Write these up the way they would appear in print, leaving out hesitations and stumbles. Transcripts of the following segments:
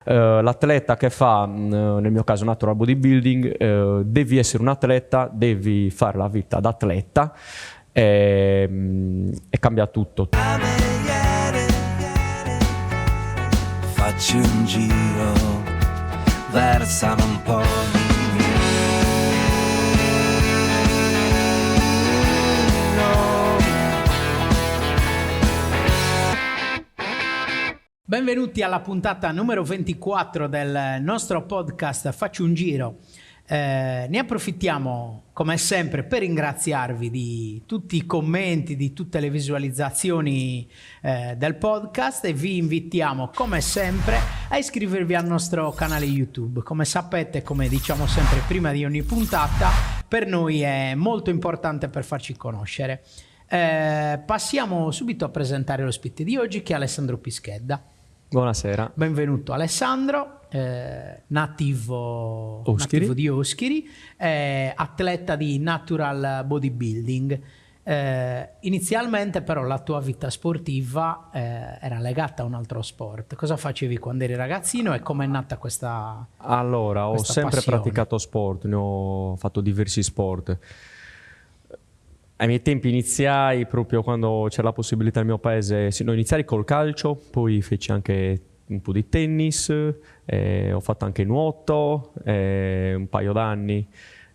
L'atleta che fa, nel mio caso natural bodybuilding, devi essere un atleta, devi fare la vita da atleta e cambia tutto. Facci un giro, versano un po' di Benvenuti alla puntata numero 24 del nostro podcast Facci un giro. Ne approfittiamo come sempre per ringraziarvi di tutti i commenti, di tutte le visualizzazioni del podcast e vi invitiamo come sempre a iscrivervi al nostro canale YouTube. Come sapete, come diciamo sempre prima di ogni puntata, per noi è molto importante per farci conoscere. Passiamo subito a presentare l'ospite di oggi, che è Alessandro Pischedda. Buonasera. Benvenuto Alessandro, nativo di Oschiri, atleta di natural bodybuilding. Inizialmente però la tua vita sportiva era legata a un altro sport. Cosa facevi quando eri ragazzino e come è nata questa Allora, ho sempre passione? praticato sport, ne ho fatto diversi sport. Ai miei tempi iniziai proprio quando c'era la possibilità nel mio paese, iniziai col calcio, poi feci anche un po' di tennis, ho fatto anche nuoto un paio d'anni,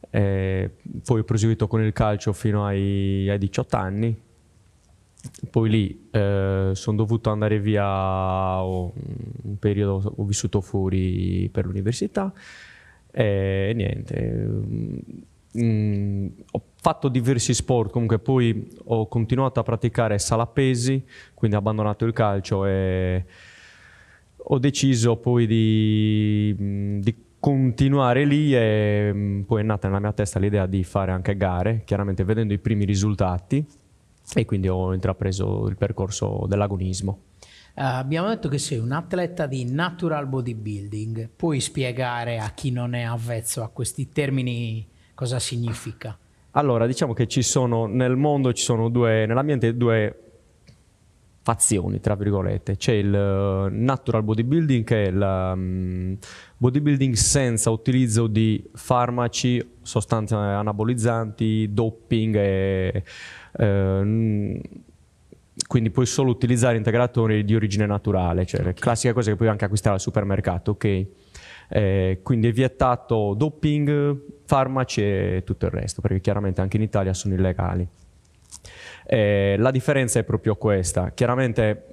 poi ho proseguito con il calcio fino ai 18 anni, poi lì sono dovuto andare via, un periodo ho vissuto fuori per l'università e niente. Ho fatto diversi sport, comunque poi ho continuato a praticare sala pesi, quindi ho abbandonato il calcio e ho deciso poi di continuare lì e poi è nata nella mia testa l'idea di fare anche gare, chiaramente vedendo i primi risultati, e quindi ho intrapreso il percorso dell'agonismo. Abbiamo detto che sei un atleta di natural bodybuilding. Puoi spiegare a chi non è avvezzo a questi termini cosa significa? Allora, diciamo che nel mondo nell'ambiente due fazioni, tra virgolette. C'è il natural bodybuilding, che è il bodybuilding senza utilizzo di farmaci, sostanze anabolizzanti, doping quindi puoi solo utilizzare integratori di origine naturale, cioè le classiche cose che puoi anche acquistare al supermercato, ok? Quindi è vietato doping, farmaci e tutto il resto, perché chiaramente anche in Italia sono illegali. La differenza è proprio questa. Chiaramente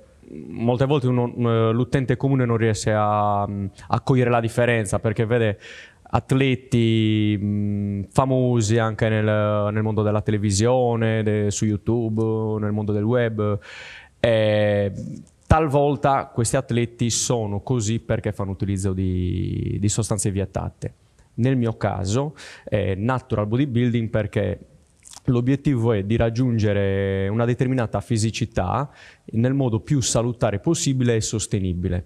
molte volte l'utente comune non riesce a cogliere la differenza, perché vede atleti famosi anche nel mondo della televisione, su YouTube, nel mondo del web. Talvolta questi atleti sono così perché fanno utilizzo di sostanze vietate. Nel mio caso è natural bodybuilding perché l'obiettivo è di raggiungere una determinata fisicità nel modo più salutare possibile e sostenibile.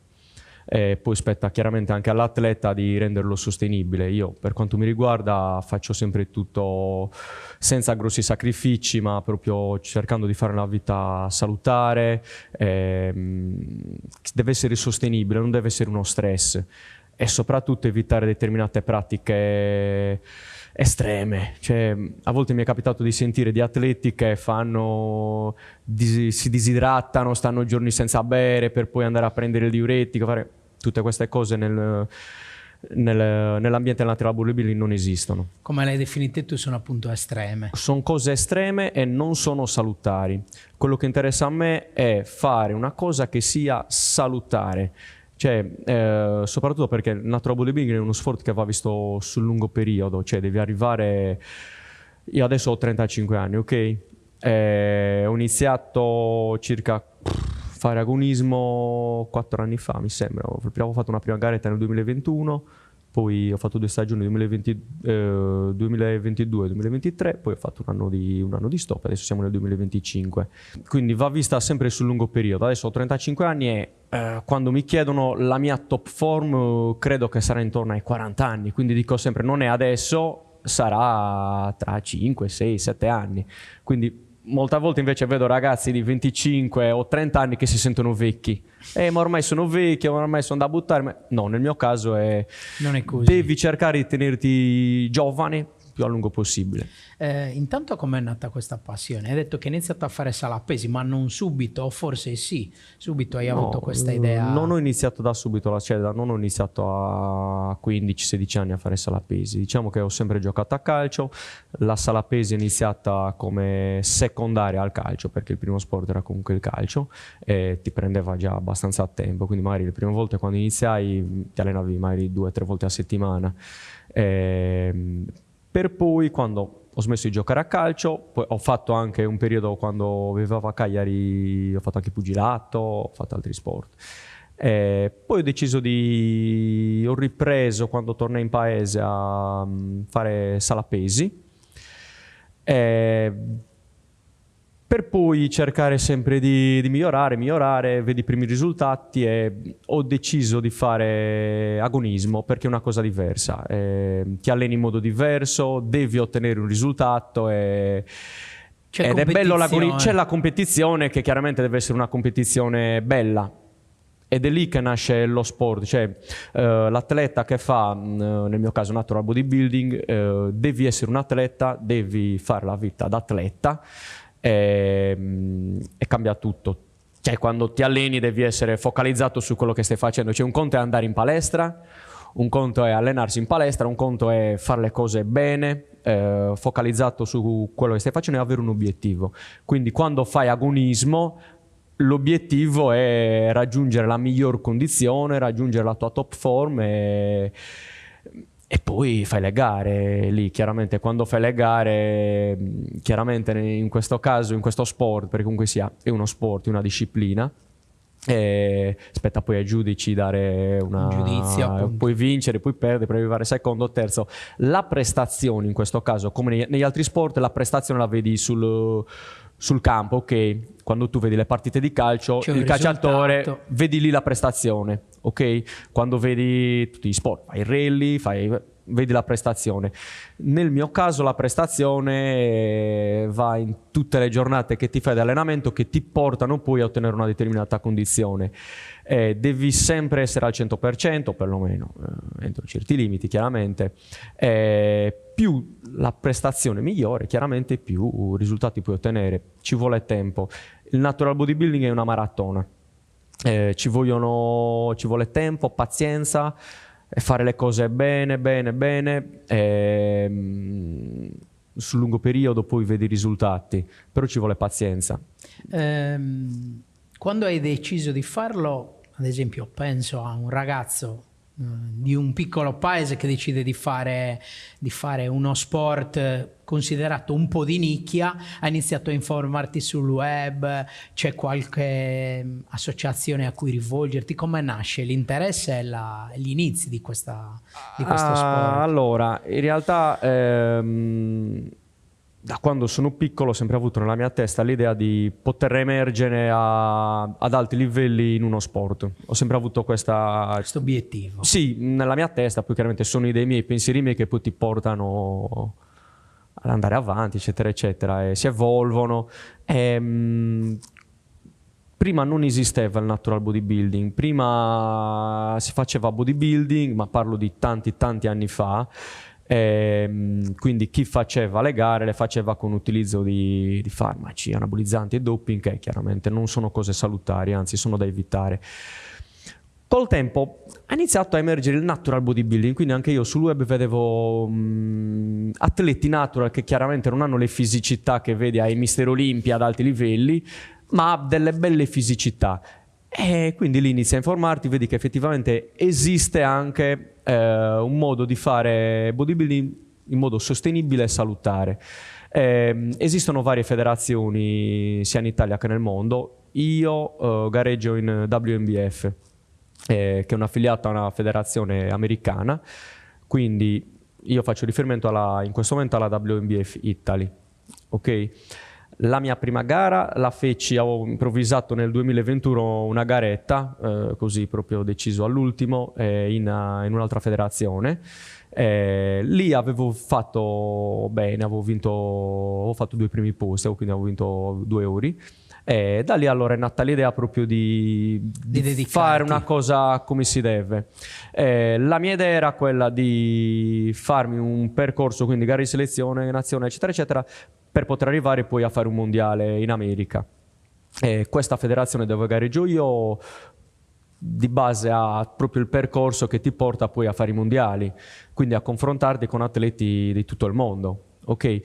Poi spetta chiaramente anche all'atleta di renderlo sostenibile. Io, per quanto mi riguarda, faccio sempre tutto senza grossi sacrifici, ma proprio cercando di fare una vita salutare. Deve essere sostenibile, non deve essere uno stress, e soprattutto evitare determinate pratiche estreme. Cioè, a volte mi è capitato di sentire di atleti che si disidratano, stanno giorni senza bere per poi andare a prendere il diuretico, fare tutte queste cose nell'ambiente natural bodybuilding non esistono. Come le hai definite tu, sono appunto estreme. Sono cose estreme e non sono salutari. Quello che interessa a me è fare una cosa che sia salutare. Cioè, soprattutto perché il natural bodybuilding è uno sport che va visto sul lungo periodo, cioè devi arrivare. Io adesso ho 35 anni, ok? Ho iniziato circa fare agonismo 4 anni fa, mi sembra. Ho fatto una prima garetta nel 2021, poi ho fatto 2 stagioni 2022-2023, poi ho fatto un anno di stop, adesso siamo nel 2025. Quindi va vista sempre sul lungo periodo. Adesso ho 35 anni e quando mi chiedono la mia top form, credo che sarà intorno ai 40 anni, quindi dico sempre non è adesso, sarà tra 5, 6, 7 anni. Quindi Molte volte invece vedo ragazzi di 25 o 30 anni che si sentono vecchi. Ma ormai sono vecchi, ormai sono da buttare. No, nel mio caso non è così. Devi cercare di tenerti giovane più a lungo possibile. Intanto com'è nata questa passione? Hai detto che hai iniziato a fare sala pesi, ma non subito, o forse sì, subito hai avuto questa idea? Non ho iniziato da subito non ho iniziato a 15-16 anni a fare sala pesi. Diciamo che ho sempre giocato a calcio, la sala pesi è iniziata come secondaria al calcio, perché il primo sport era comunque il calcio e ti prendeva già abbastanza tempo, quindi magari le prime volte quando iniziai ti allenavi magari 2-3 volte a settimana. Per poi, quando ho smesso di giocare a calcio, poi ho fatto anche un periodo quando vivevo a Cagliari, ho fatto anche pugilato, ho fatto altri sport. Poi ho ripreso quando tornai in paese a fare sala pesi. Per poi cercare sempre di migliorare, vedi i primi risultati e ho deciso di fare agonismo perché è una cosa diversa. Ti alleni in modo diverso, devi ottenere un risultato ed è bello l'agonismo. C'è la competizione che chiaramente deve essere una competizione bella. Ed è lì che nasce lo sport, cioè l'atleta che fa, nel mio caso natural bodybuilding, devi essere un atleta, devi fare la vita da atleta. E cambia tutto. Cioè, quando ti alleni devi essere focalizzato su quello che stai facendo. Cioè, un conto è andare in palestra, un conto è allenarsi in palestra, un conto è fare le cose bene, focalizzato su quello che stai facendo e avere un obiettivo. Quindi quando fai agonismo l'obiettivo è raggiungere la miglior condizione, raggiungere la tua top form e poi fai le gare lì. Chiaramente quando fai le gare, chiaramente in questo caso, in questo sport, perché comunque sia è uno sport, è una disciplina, spetta poi ai giudici dare un giudizio, puoi vincere, puoi perdere, puoi arrivare secondo o terzo. La prestazione in questo caso, come negli altri sport, la prestazione la vedi sul campo, ok? Quando tu vedi le partite di calcio, il calciatore, vedi lì la prestazione, ok? Quando vedi tutti gli sport, fai il rally, vedi la prestazione. Nel mio caso la prestazione va in tutte le giornate che ti fai di allenamento, che ti portano poi a ottenere una determinata condizione. Devi sempre essere al 100%, perlomeno entro certi limiti, chiaramente. Più la prestazione migliore, chiaramente più risultati puoi ottenere. Ci vuole tempo. Il natural bodybuilding è una maratona. Ci vuole tempo, pazienza, e fare le cose bene. Sul lungo periodo poi vedi i risultati, però ci vuole pazienza. Quando hai deciso di farlo, ad esempio, penso a un ragazzo di un piccolo paese che decide di fare uno sport considerato un po' di nicchia, ha iniziato a informarti sul web, c'è qualche associazione a cui rivolgerti? Come nasce l'interesse e gli inizi di questo sport? Allora, in realtà da quando sono piccolo ho sempre avuto nella mia testa l'idea di poter emergere ad alti livelli in uno sport. Ho sempre avuto questo obiettivo. Sì, nella mia testa, poi chiaramente sono idee miei, pensieri miei che poi ti portano ad andare avanti, eccetera, eccetera, e si evolvono. Prima non esisteva il natural bodybuilding, prima si faceva bodybuilding, ma parlo di tanti anni fa. Quindi chi faceva le gare le faceva con utilizzo di farmaci anabolizzanti e doping, che chiaramente non sono cose salutari, anzi sono da evitare. Col tempo ha iniziato a emergere il natural bodybuilding, quindi anche io sul web vedevo atleti natural che chiaramente non hanno le fisicità che vedi ai Mister Olympia ad alti livelli, ma delle belle fisicità. E quindi lì inizi a informarti, vedi che effettivamente esiste anche un modo di fare bodybuilding in modo sostenibile e salutare. Esistono varie federazioni sia in Italia che nel mondo. Io gareggio in WNBF, che è un'affiliata a una federazione americana, quindi io faccio riferimento in questo momento alla WNBF Italy, ok? La mia prima gara la feci, avevo improvvisato nel 2021 una garetta, così proprio deciso all'ultimo, in un'altra federazione. Lì avevo fatto bene, avevo fatto 2 primi posti, quindi avevo vinto 2 euro. Da lì allora è nata l'idea proprio di fare una cosa come si deve. La mia idea era quella di farmi un percorso, quindi gare di selezione, nazione, eccetera, eccetera, per poter arrivare poi a fare un mondiale in America. Questa federazione dove gareggio io di base ha proprio il percorso che ti porta poi a fare i mondiali, quindi a confrontarti con atleti di tutto il mondo. Ok?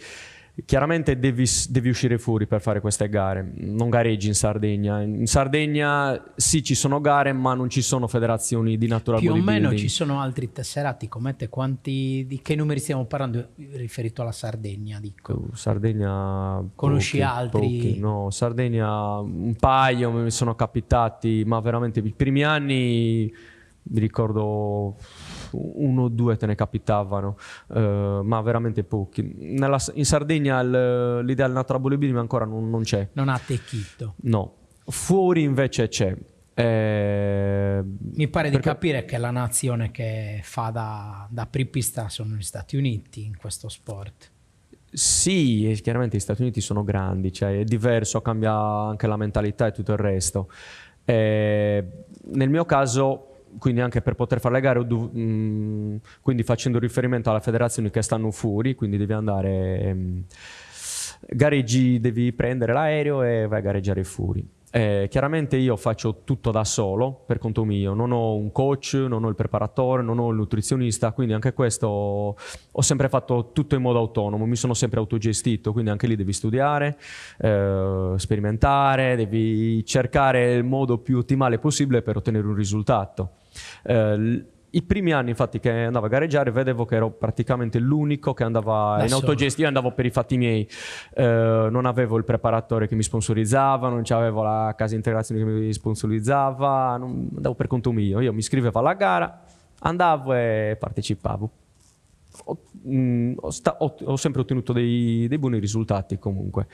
Chiaramente devi uscire fuori per fare queste gare, non gareggi in Sardegna. In Sardegna sì, ci sono gare, ma non ci sono federazioni di natural bodybuilding. Più o meno ci sono altri tesserati come te, di che numeri stiamo parlando riferito alla Sardegna? Dico. Sardegna conosci altri? Pochi, no, Sardegna un paio mi sono capitati, ma veramente i primi anni mi ricordo 1 o 2 te ne capitavano, ma veramente pochi. In Sardegna l'idea del natural bodybuilding ancora non c'è. Non ha attecchito. No, fuori invece c'è. Mi pare di capire che la nazione che fa da apripista sono gli Stati Uniti in questo sport. Sì, chiaramente gli Stati Uniti sono grandi, cioè è diverso, cambia anche la mentalità e tutto il resto. Nel mio caso, quindi anche per poter fare le gare, quindi facendo riferimento alle federazioni che stanno fuori, quindi devi andare, gareggi, devi prendere l'aereo e vai a gareggiare fuori. Chiaramente io faccio tutto da solo, per conto mio, non ho un coach, non ho il preparatore, non ho il nutrizionista, quindi anche questo ho sempre fatto tutto in modo autonomo, mi sono sempre autogestito, quindi anche lì devi studiare, sperimentare, devi cercare il modo più ottimale possibile per ottenere un risultato. I primi anni infatti che andavo a gareggiare vedevo che ero praticamente l'unico che andava in autogestione, io andavo per i fatti miei, non avevo il preparatore che mi sponsorizzava, non avevo la casa integrazione che mi sponsorizzava, andavo per conto mio, io mi iscrivevo alla gara, andavo e partecipavo. Ho sempre ottenuto dei buoni risultati comunque.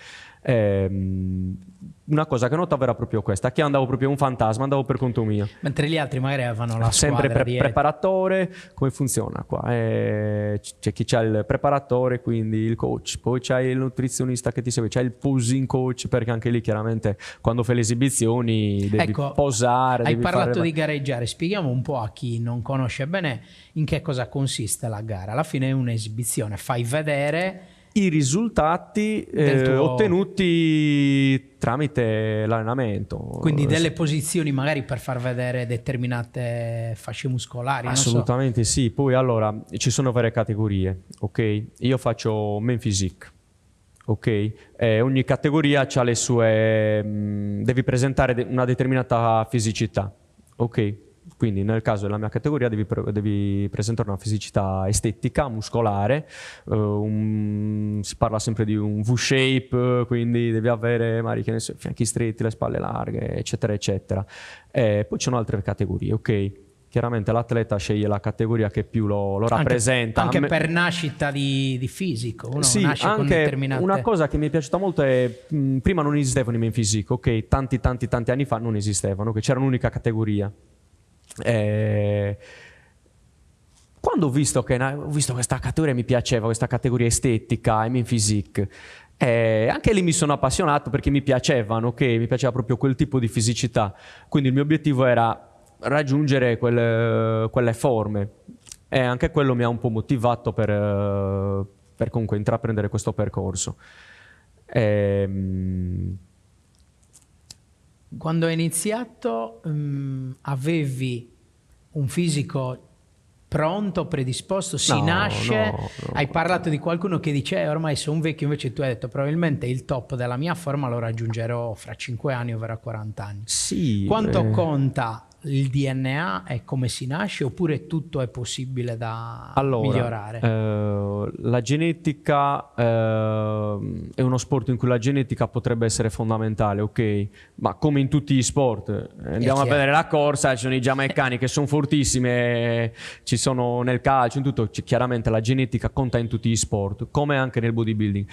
Una cosa che notavo era proprio questa, che andavo proprio un fantasma, andavo per conto mio. Mentre gli altri magari avevano la sempre squadra preparatore. Come funziona qua? C'è chi c'ha il preparatore, quindi il coach, poi c'hai il nutrizionista che ti segue, c'hai il posing coach, perché anche lì chiaramente quando fai le esibizioni devi posare. Hai parlato di gareggiare, spieghiamo un po' a chi non conosce bene in che cosa consiste la gara. Alla fine è un'esibizione, fai vedere i risultati ottenuti tramite l'allenamento. Quindi delle posizioni magari per far vedere determinate fasce muscolari. Assolutamente sì. Poi allora ci sono varie categorie, ok? Io faccio main physique, ok? Ogni categoria ha le sue... devi presentare una determinata fisicità, ok? Quindi nel caso della mia categoria devi presentare una fisicità estetica, muscolare, si parla sempre di un V-shape, quindi devi avere magari, che ne so, fianchi stretti, le spalle larghe, eccetera, eccetera. Poi ci sono altre categorie, ok? Chiaramente l'atleta sceglie la categoria che più lo rappresenta. Anche per nascita di fisico, uno sì, nasce con determinate... Una cosa che mi è piaciuta molto è, prima non esistevano i main physique, ok? Tanti anni fa non esistevano, che c'era un'unica categoria. Quando ho visto questa categoria mi piaceva, questa categoria estetica, i main physique, anche lì mi sono appassionato perché mi piacevano, ok? Mi piaceva proprio quel tipo di fisicità, quindi il mio obiettivo era raggiungere quelle forme, e anche quello mi ha un po' motivato per comunque intraprendere questo percorso. Quando hai iniziato avevi un fisico pronto, predisposto, nasce? No. Hai parlato di qualcuno che dice ormai sono un vecchio, invece tu hai detto probabilmente il top della mia forma lo raggiungerò fra 5 anni, ovvero a 40 anni. Sì. Quanto conta il DNA e come si nasce, oppure tutto è possibile da migliorare? La genetica è uno sport in cui la genetica potrebbe essere fondamentale, ok? Ma come in tutti gli sport, andiamo a vedere la corsa, ci sono i giamaicani che sono fortissimi, ci sono nel calcio, in tutto, chiaramente la genetica conta in tutti gli sport, come anche nel bodybuilding.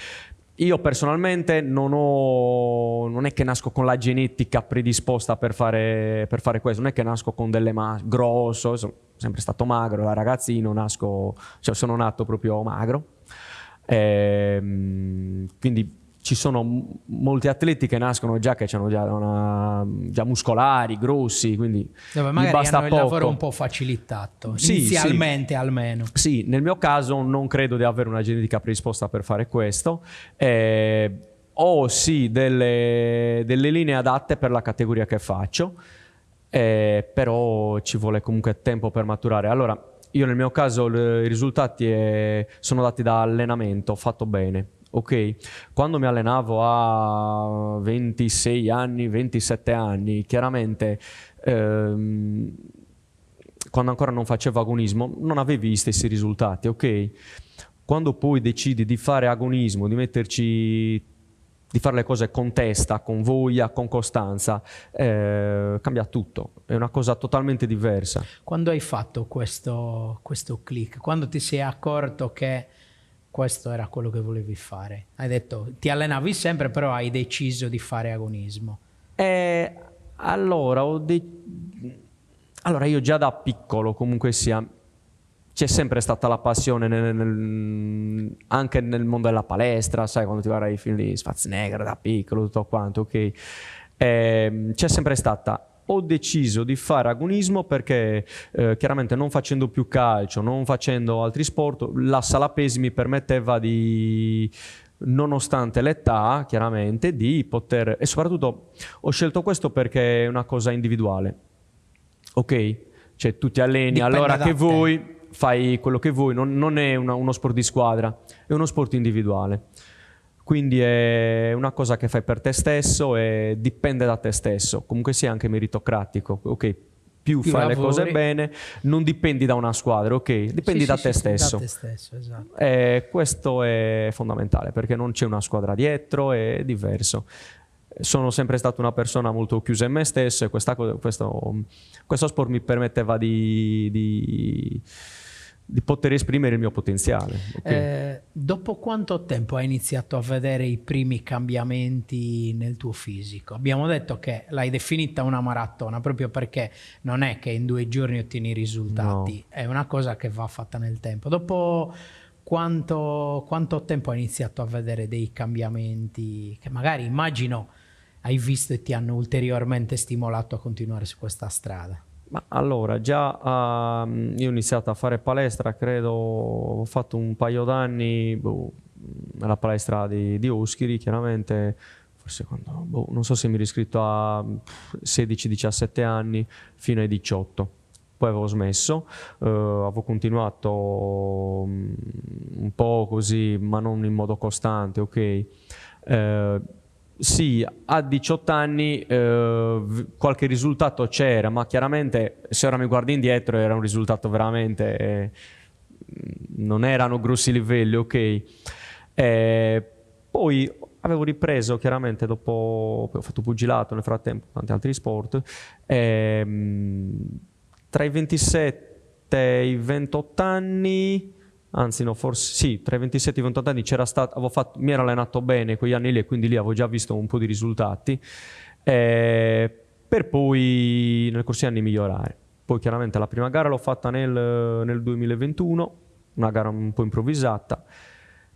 io personalmente non è che nasco con la genetica predisposta per fare questo, non è che nasco con delle grosso, sono sempre stato magro da ragazzino, sono nato proprio magro. Quindi ci sono molti atleti che nascono già che hanno già muscolari, grossi, quindi dove magari basta hanno il poco. lavoro un po' facilitato, Sì, inizialmente almeno. Sì, nel mio caso non credo di avere una genetica predisposta per fare questo. Ho sì delle linee adatte per la categoria che faccio, però ci vuole comunque tempo per maturare. Allora, io nel mio caso i risultati sono dati da allenamento fatto bene. Ok, quando mi allenavo a 26 anni, 27 anni, chiaramente quando ancora non facevo agonismo non avevi gli stessi risultati, ok? Quando poi decidi di fare agonismo, di fare le cose con testa, con voglia, con costanza, cambia tutto, è una cosa totalmente diversa. Quando hai fatto questo click? Quando ti sei accorto che questo era quello che volevi fare? Hai detto, ti allenavi sempre, però hai deciso di fare agonismo. Allora, io già da piccolo comunque sia, c'è sempre stata la passione anche nel mondo della palestra, sai, quando ti guardi i film di Schwarzenegger da piccolo, tutto quanto, ok? C'è sempre stata. Ho deciso di fare agonismo perché chiaramente non facendo più calcio, non facendo altri sport, la sala pesi mi permetteva di, nonostante l'età, chiaramente, di poter... E soprattutto ho scelto questo perché è una cosa individuale. Ok? Cioè tu ti alleni Dipende all'ora da che te. vuoi, fai quello che vuoi, non è uno sport di squadra, è uno sport individuale. Quindi è una cosa che fai per te stesso e dipende da te stesso. Comunque sia anche meritocratico, ok? Più fai le cose bene, non dipendi da una squadra, ok? Dipendi da te stesso. Da te stesso, esatto. E questo è fondamentale perché non c'è una squadra dietro, è diverso. Sono sempre stato una persona molto chiusa in me stesso e questo sport mi permetteva di poter esprimere il mio potenziale. Okay? Dopo quanto tempo hai iniziato a vedere i primi cambiamenti nel tuo fisico? Abbiamo detto che l'hai definita una maratona proprio perché non è che in 2 giorni ottieni i risultati, no. È una cosa che va fatta nel tempo. Dopo quanto tempo hai iniziato a vedere dei cambiamenti che magari immagino hai visto e ti hanno ulteriormente stimolato a continuare su questa strada? Ma allora, già io ho iniziato a fare palestra, credo, ho fatto un paio d'anni nella palestra di Oschiri, chiaramente, forse quando, non so se mi ero iscritto a 16-17 anni, fino ai 18. Poi avevo smesso, avevo continuato un po' così, ma non in modo costante, ok? Sì, a 18 anni qualche risultato c'era, ma chiaramente se ora mi guardi indietro era un risultato veramente... non erano grossi livelli, ok? Poi avevo ripreso chiaramente dopo... Poi ho fatto pugilato nel frattempo, tanti altri sport. Tra i 27 e i 28 anni... Anzi no, forse sì, tra i 27 e i 28 anni mi ero allenato bene quegli anni lì e quindi lì avevo già visto un po' di risultati, per poi nel corso degli anni migliorare. Poi chiaramente la prima gara l'ho fatta nel 2021, una gara un po' improvvisata,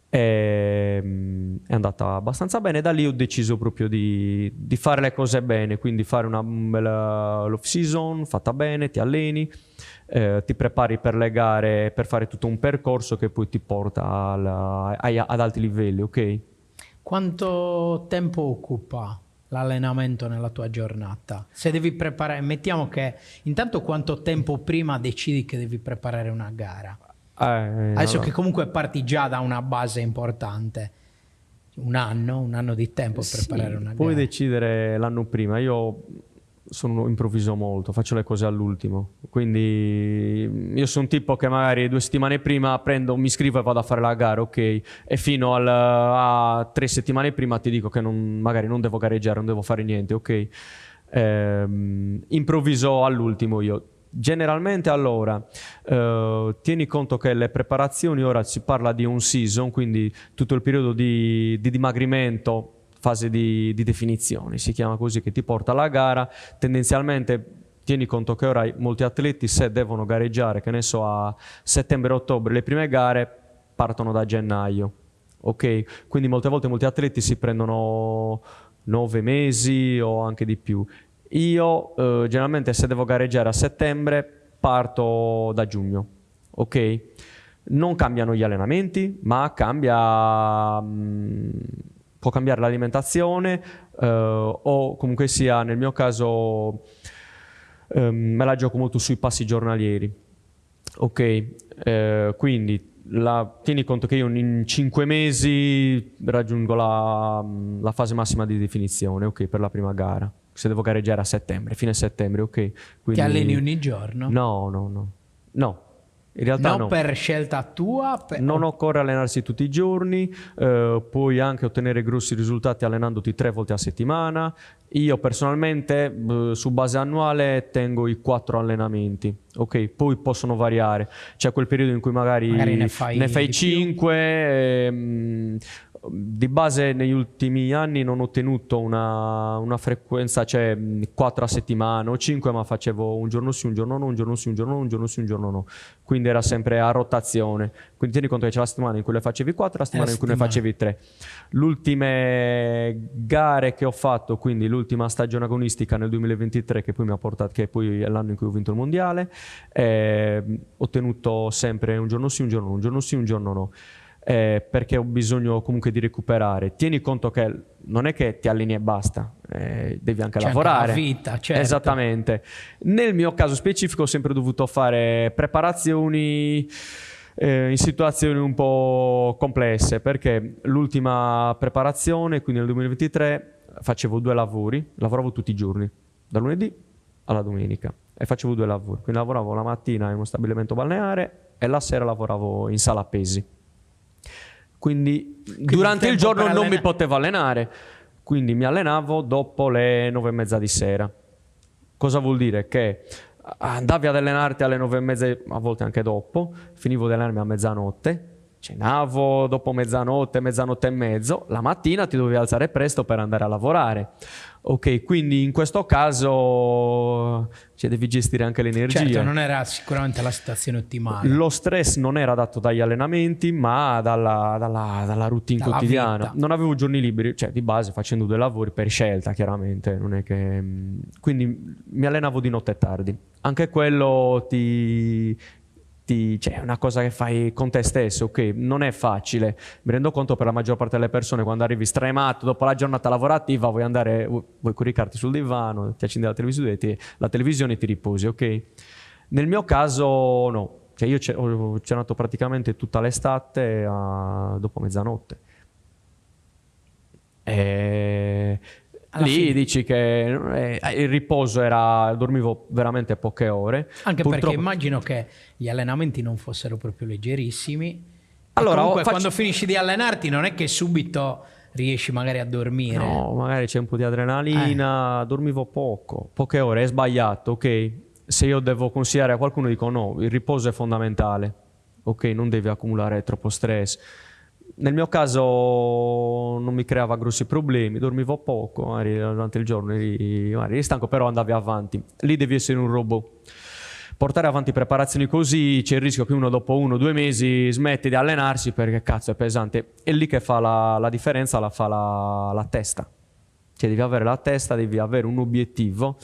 è andata abbastanza bene. Da lì ho deciso proprio di fare le cose bene, quindi fare una bella off season fatta bene, ti alleni, ti prepari per le gare, per fare tutto un percorso che poi ti porta ad alti livelli, ok? Quanto tempo occupa l'allenamento nella tua giornata? Se devi preparare, mettiamo che intanto quanto tempo prima decidi che devi preparare una gara? Adesso che comunque parti già da una base importante, un anno di tempo per preparare una gara. Puoi decidere l'anno prima. Io improvviso molto, faccio le cose all'ultimo, quindi io sono un tipo che magari 2 settimane prima mi iscrivo e vado a fare la gara, ok, e fino a 3 settimane prima ti dico che magari non devo gareggiare, non devo fare niente, ok. Improvviso all'ultimo io. Generalmente allora, tieni conto che le preparazioni, ora si parla di un season, quindi tutto il periodo di dimagrimento, fase di definizione, si chiama così, che ti porta alla gara. Tendenzialmente tieni conto che ora molti atleti, se devono gareggiare, che ne so, a settembre-ottobre, le prime gare partono da gennaio, ok? Quindi molte volte molti atleti si prendono 9 mesi o anche di più. Io generalmente se devo gareggiare a settembre parto da giugno, ok? Non cambiano gli allenamenti, ma può cambiare l'alimentazione o comunque sia, nel mio caso, me la gioco molto sui passi giornalieri, ok? Quindi tieni conto che io in 5 mesi raggiungo la fase massima di definizione, ok, per la prima gara. Se devo gareggiare a settembre, fine settembre, ok. Quindi... Ti alleni ogni giorno? No. In realtà no. Per scelta tua? Non occorre allenarsi tutti i giorni, puoi anche ottenere grossi risultati allenandoti 3 volte a settimana. Io personalmente su base annuale tengo i 4 allenamenti, ok? Poi possono variare, c'è quel periodo in cui magari ne fai 5. Di base negli ultimi anni non ho tenuto una frequenza, cioè 4 a settimana o 5, ma facevo un giorno sì, un giorno no, un giorno sì, un giorno no, un giorno sì, un giorno no. Quindi era sempre a rotazione. Quindi tieni conto che c'è la settimana in cui le facevi 4, la settimana in cui ne facevi 3. Le ultime gare che ho fatto, quindi l'ultima stagione agonistica nel 2023, che poi mi ha portato, che poi è l'anno in cui ho vinto il mondiale, ho tenuto sempre un giorno sì, un giorno no, un giorno sì, un giorno no. Perché ho bisogno comunque di recuperare. Tieni conto che non è che ti alleni e basta, devi anche lavorare. Anche la vita, certo. Esattamente. Nel mio caso specifico ho sempre dovuto fare preparazioni in situazioni un po' complesse, perché l'ultima preparazione, quindi nel 2023, facevo 2 lavori, lavoravo tutti i giorni, da lunedì alla domenica, e facevo 2 lavori. Quindi lavoravo la mattina in uno stabilimento balneare e la sera lavoravo in sala pesi. Quindi durante il giorno non mi potevo allenare, quindi mi allenavo dopo le 9:30 di sera. Cosa vuol dire? Che andavi ad allenarti alle 9:30, a volte anche dopo, finivo di allenarmi a mezzanotte, cenavo dopo mezzanotte, mezzanotte e mezzo, la mattina ti dovevi alzare presto per andare a lavorare. Ok, quindi in questo caso devi gestire anche l'energia. Certo, non era sicuramente la situazione ottimale. Lo stress non era dato dagli allenamenti, ma dalla routine quotidiana. Vita. Non avevo giorni liberi, cioè di base facendo 2 lavori per scelta, chiaramente. Non è che... Quindi mi allenavo di notte tardi. Anche quello cioè è una cosa che fai con te stesso, ok? Non è facile. Mi rendo conto, per la maggior parte delle persone, quando arrivi stremato dopo la giornata lavorativa, vuoi coricarti sul divano, ti accendi la televisione e ti riposi, ok? Nel mio caso no, cioè io ho cenato praticamente tutta l'estate dopo mezzanotte. Lì dici che il riposo dormivo veramente poche ore. Anche perché immagino che gli allenamenti non fossero proprio leggerissimi. Allora, comunque quando finisci di allenarti non è che subito riesci magari a dormire. No, magari c'è un po' di adrenalina, dormivo poche ore, è sbagliato, ok? Se io devo consigliare a qualcuno, dico no, il riposo è fondamentale, ok? Non devi accumulare troppo stress. Nel mio caso non mi creava grossi problemi, dormivo poco, magari durante il giorno eri stanco, però andavi avanti. Lì devi essere un robot. Portare avanti preparazioni così c'è il rischio che uno dopo 1 o 2 mesi smette di allenarsi perché cazzo è pesante. È lì che fa la differenza, la fa la testa. Cioè devi avere la testa, devi avere un obiettivo.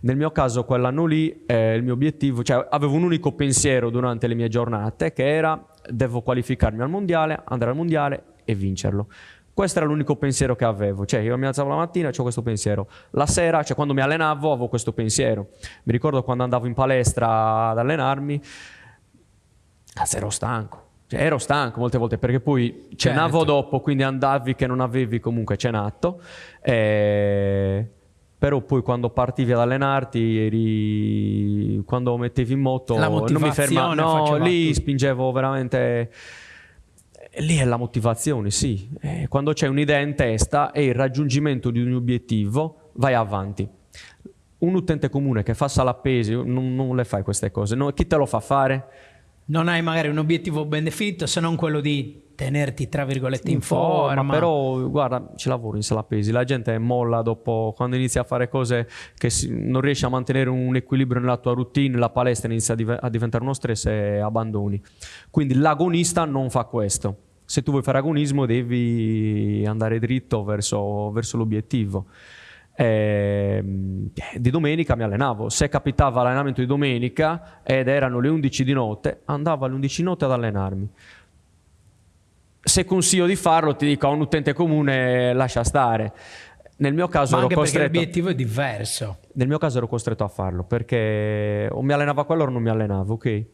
Nel mio caso quell'anno lì il mio obiettivo, cioè avevo un unico pensiero durante le mie giornate, che era: devo qualificarmi al mondiale, andare al mondiale e vincerlo. Questo era l'unico pensiero che avevo. Cioè io mi alzavo la mattina e c'ho questo pensiero. La sera, cioè quando mi allenavo, avevo questo pensiero. Mi ricordo quando andavo in palestra ad allenarmi, ero stanco. Cioè, ero stanco molte volte perché poi cenavo dopo, quindi andavi che non avevi comunque cenato. Però poi quando partivi ad allenarti, quando mettevi in moto, non mi fermavo. No, lì spingevo veramente. Lì è la motivazione, sì. Quando c'è un'idea in testa e il raggiungimento di un obiettivo, vai avanti. un utente comune che fa sala pesi non le fai queste cose. No, chi te lo fa fare? Non hai magari un obiettivo ben definito, se non quello di tenerti tra virgolette in forma. Però guarda, ci lavoro in sala pesi, la gente molla dopo, quando inizia a fare cose che non riesci a mantenere un equilibrio nella tua routine, la palestra inizia a diventare uno stress e abbandoni. Quindi l'agonista non fa questo. Se tu vuoi fare agonismo devi andare dritto verso l'obiettivo. Di domenica mi allenavo. Se capitava l'allenamento di domenica ed erano le 11 di notte, andavo alle 11 di notte ad allenarmi. Se consiglio di farlo, ti dico, a un utente comune lascia stare. Nel mio caso Ma ero anche costretto. perché l'obiettivo è diverso. Nel mio caso ero costretto a farlo perché o mi allenavo a quello o non mi allenavo, ok?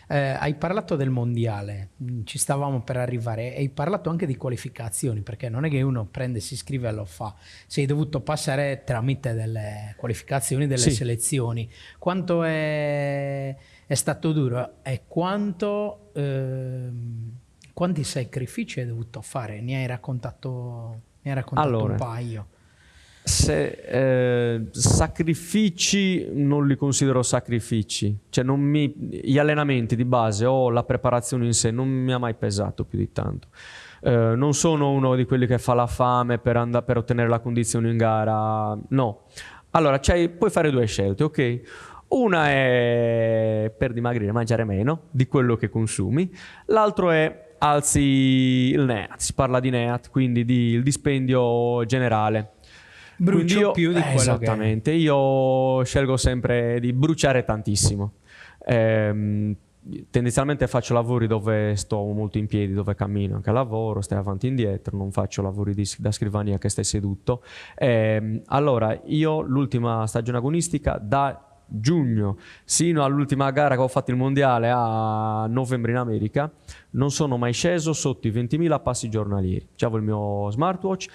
Hai parlato del mondiale, ci stavamo per arrivare, hai parlato anche di qualificazioni, perché non è che uno prende, si iscrive e lo fa, sei dovuto passare tramite delle qualificazioni, delle selezioni. Quanto è stato duro e quanti sacrifici hai dovuto fare? Ne hai raccontato Allora, un paio. Sacrifici non li considero sacrifici, cioè gli allenamenti di base o la preparazione in sé non mi ha mai pesato più di tanto. Non sono uno di quelli che fa la fame per ottenere la condizione in gara, no. Allora puoi fare due scelte, ok? Una è per dimagrire, mangiare meno di quello che consumi, l'altro è alzi il NEAT, si parla di NEAT, quindi il dispendio generale. Brucio più di quello esattamente, io scelgo sempre di bruciare tantissimo. Tendenzialmente faccio lavori dove sto molto in piedi, dove cammino anche al lavoro, stai avanti e indietro, non faccio lavori da scrivania che stai seduto. Allora, io l'ultima stagione agonistica da giugno sino all'ultima gara che ho fatto il mondiale a novembre in America non sono mai sceso sotto i 20.000 passi giornalieri. C'avevo il mio smartwatch,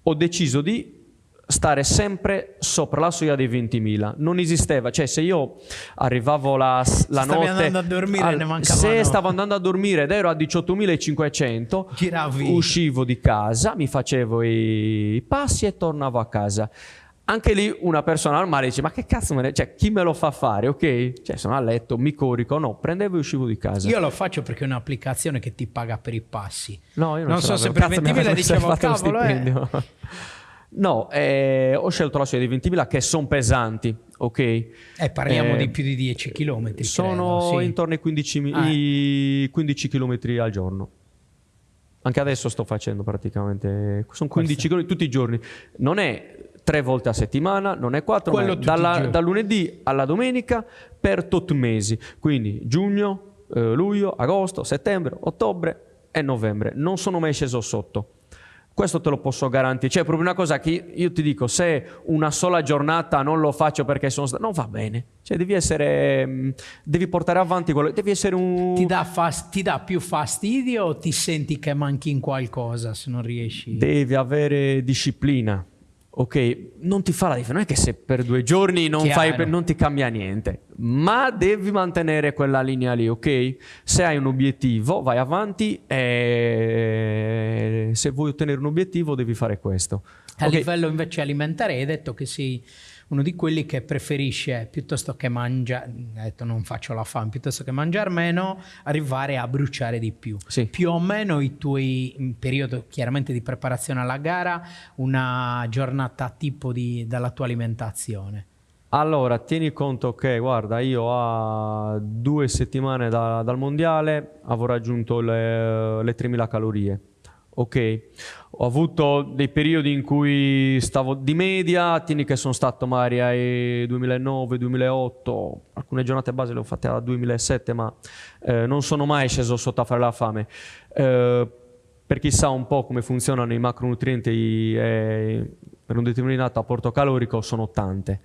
ho deciso di stare sempre sopra la soglia dei 20.000. Non esisteva, cioè se io arrivavo la notte andando a dormire, ne mancavano. Se stavo andando a dormire ed ero a 18.500, giravi, uscivo di casa, mi facevo i passi e tornavo a casa. Anche lì una persona normale dice: ma che cazzo cioè, chi me lo fa fare, ok? Cioè sono a letto, mi corico, no, prendevo e uscivo di casa. Io lo faccio perché è un'applicazione che ti paga per i passi. No, io non so se per 20.000 dicevo cavolo, No, ho scelto la soglia di 20.000 che sono pesanti, ok? Parliamo di più di 10 km. Sono intorno ai 15 km al giorno. Anche adesso sto facendo praticamente, sono 15 km tutti i giorni. Non è 3 volte a settimana, non è 4, ma è dal lunedì alla domenica per tot mesi. Quindi giugno, luglio, agosto, settembre, ottobre e novembre. Non sono mai sceso sotto. Questo te lo posso garantire. Cioè, è proprio una cosa che io ti dico, se una sola giornata non lo faccio perché non va bene. Cioè, devi portare avanti quello. Devi essere un... Ti dà più fastidio o ti senti che manchi in qualcosa se non riesci? Devi avere disciplina. Ok, non ti fa la differenza, non è che se per 2 giorni non ti cambia niente, ma devi mantenere quella linea lì, ok? Se hai un obiettivo, vai avanti e se vuoi ottenere un obiettivo devi fare questo. A livello invece alimentare hai detto che sei uno di quelli che preferisce, piuttosto che mangiare, ha detto non faccio la fame, piuttosto che mangiare meno, arrivare a bruciare di più. Sì. Più o meno i tuoi, in periodo chiaramente di preparazione alla gara, una giornata tipo dalla tua alimentazione. Allora, tieni conto che, guarda, io a 2 settimane dal mondiale avevo raggiunto le 3.000 calorie. Ok, ho avuto dei periodi in cui stavo di media, tieni che sono stato magari ai 2009, 2008, alcune giornate base le ho fatte a 2007, ma non sono mai sceso sotto a fare la fame. Per chi sa un po' come funzionano i macronutrienti per un determinato apporto calorico, sono tante.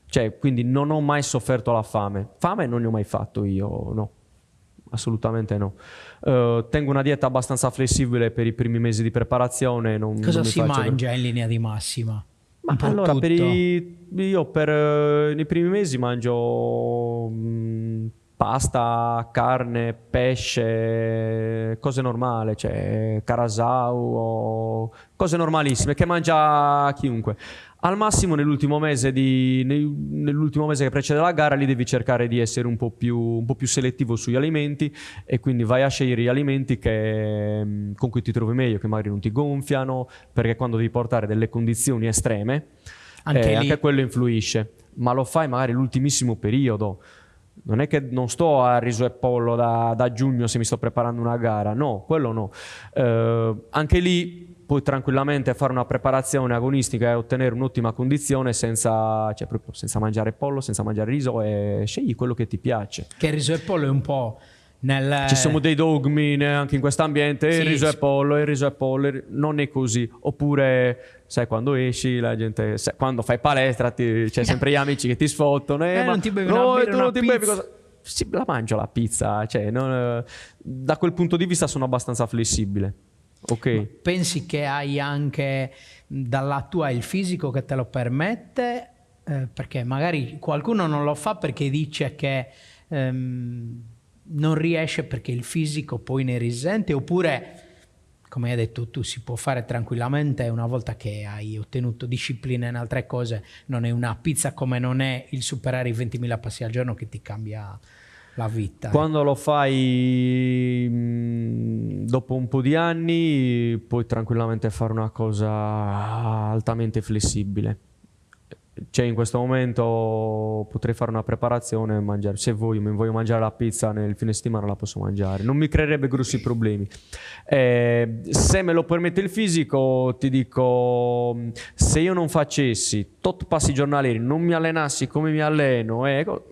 Cioè, quindi non ho mai sofferto la fame. Fame non ne ho mai fatto io, no. Assolutamente no. Tengo una dieta abbastanza flessibile per i primi mesi di preparazione. Cosa si mangia in linea di massima? Ma allora, io per i primi mesi mangio pasta, carne, pesce, cose normali, cioè carasau o cose normalissime che mangia chiunque. Al massimo nell'ultimo mese che precede la gara lì devi cercare di essere un po' più selettivo sugli alimenti, e quindi vai a scegliere gli alimenti con cui ti trovi meglio, che magari non ti gonfiano, perché quando devi portare delle condizioni estreme anche quello influisce. Ma lo fai magari l'ultimissimo periodo. Non è che non sto a riso e pollo da giugno se mi sto preparando una gara, no, quello no. Anche lì puoi tranquillamente fare una preparazione agonistica e ottenere un'ottima condizione senza mangiare pollo, senza mangiare riso, e scegli quello che ti piace. Che il riso e pollo è un po' Ci sono dei dogmi anche in questo ambiente, il riso e pollo, non è così. Oppure, sai, quando esci, la gente, quando fai palestra, c'è sempre gli amici che ti sfottono. Ma non ti bevi una birra, una pizza? Sì, la mangio la pizza. Cioè, da quel punto di vista sono abbastanza flessibile. Ok. Ma pensi che hai anche dalla tua il fisico che te lo permette? Perché magari qualcuno non lo fa perché dice che non riesce perché il fisico poi ne risente, oppure, come hai detto tu, si può fare tranquillamente una volta che hai ottenuto disciplina in altre cose. Non è una pizza, come non è il superare i 20.000 passi al giorno che ti cambia la vita. Quando lo fai dopo un po' di anni puoi tranquillamente fare una cosa altamente flessibile. Cioè, in questo momento potrei fare una preparazione e mangiare, se voglio mangiare la pizza nel fine settimana la posso mangiare, non mi creerebbe grossi problemi. Se me lo permette il fisico, ti dico, se io non facessi tot passi giornalieri, non mi allenassi come mi alleno,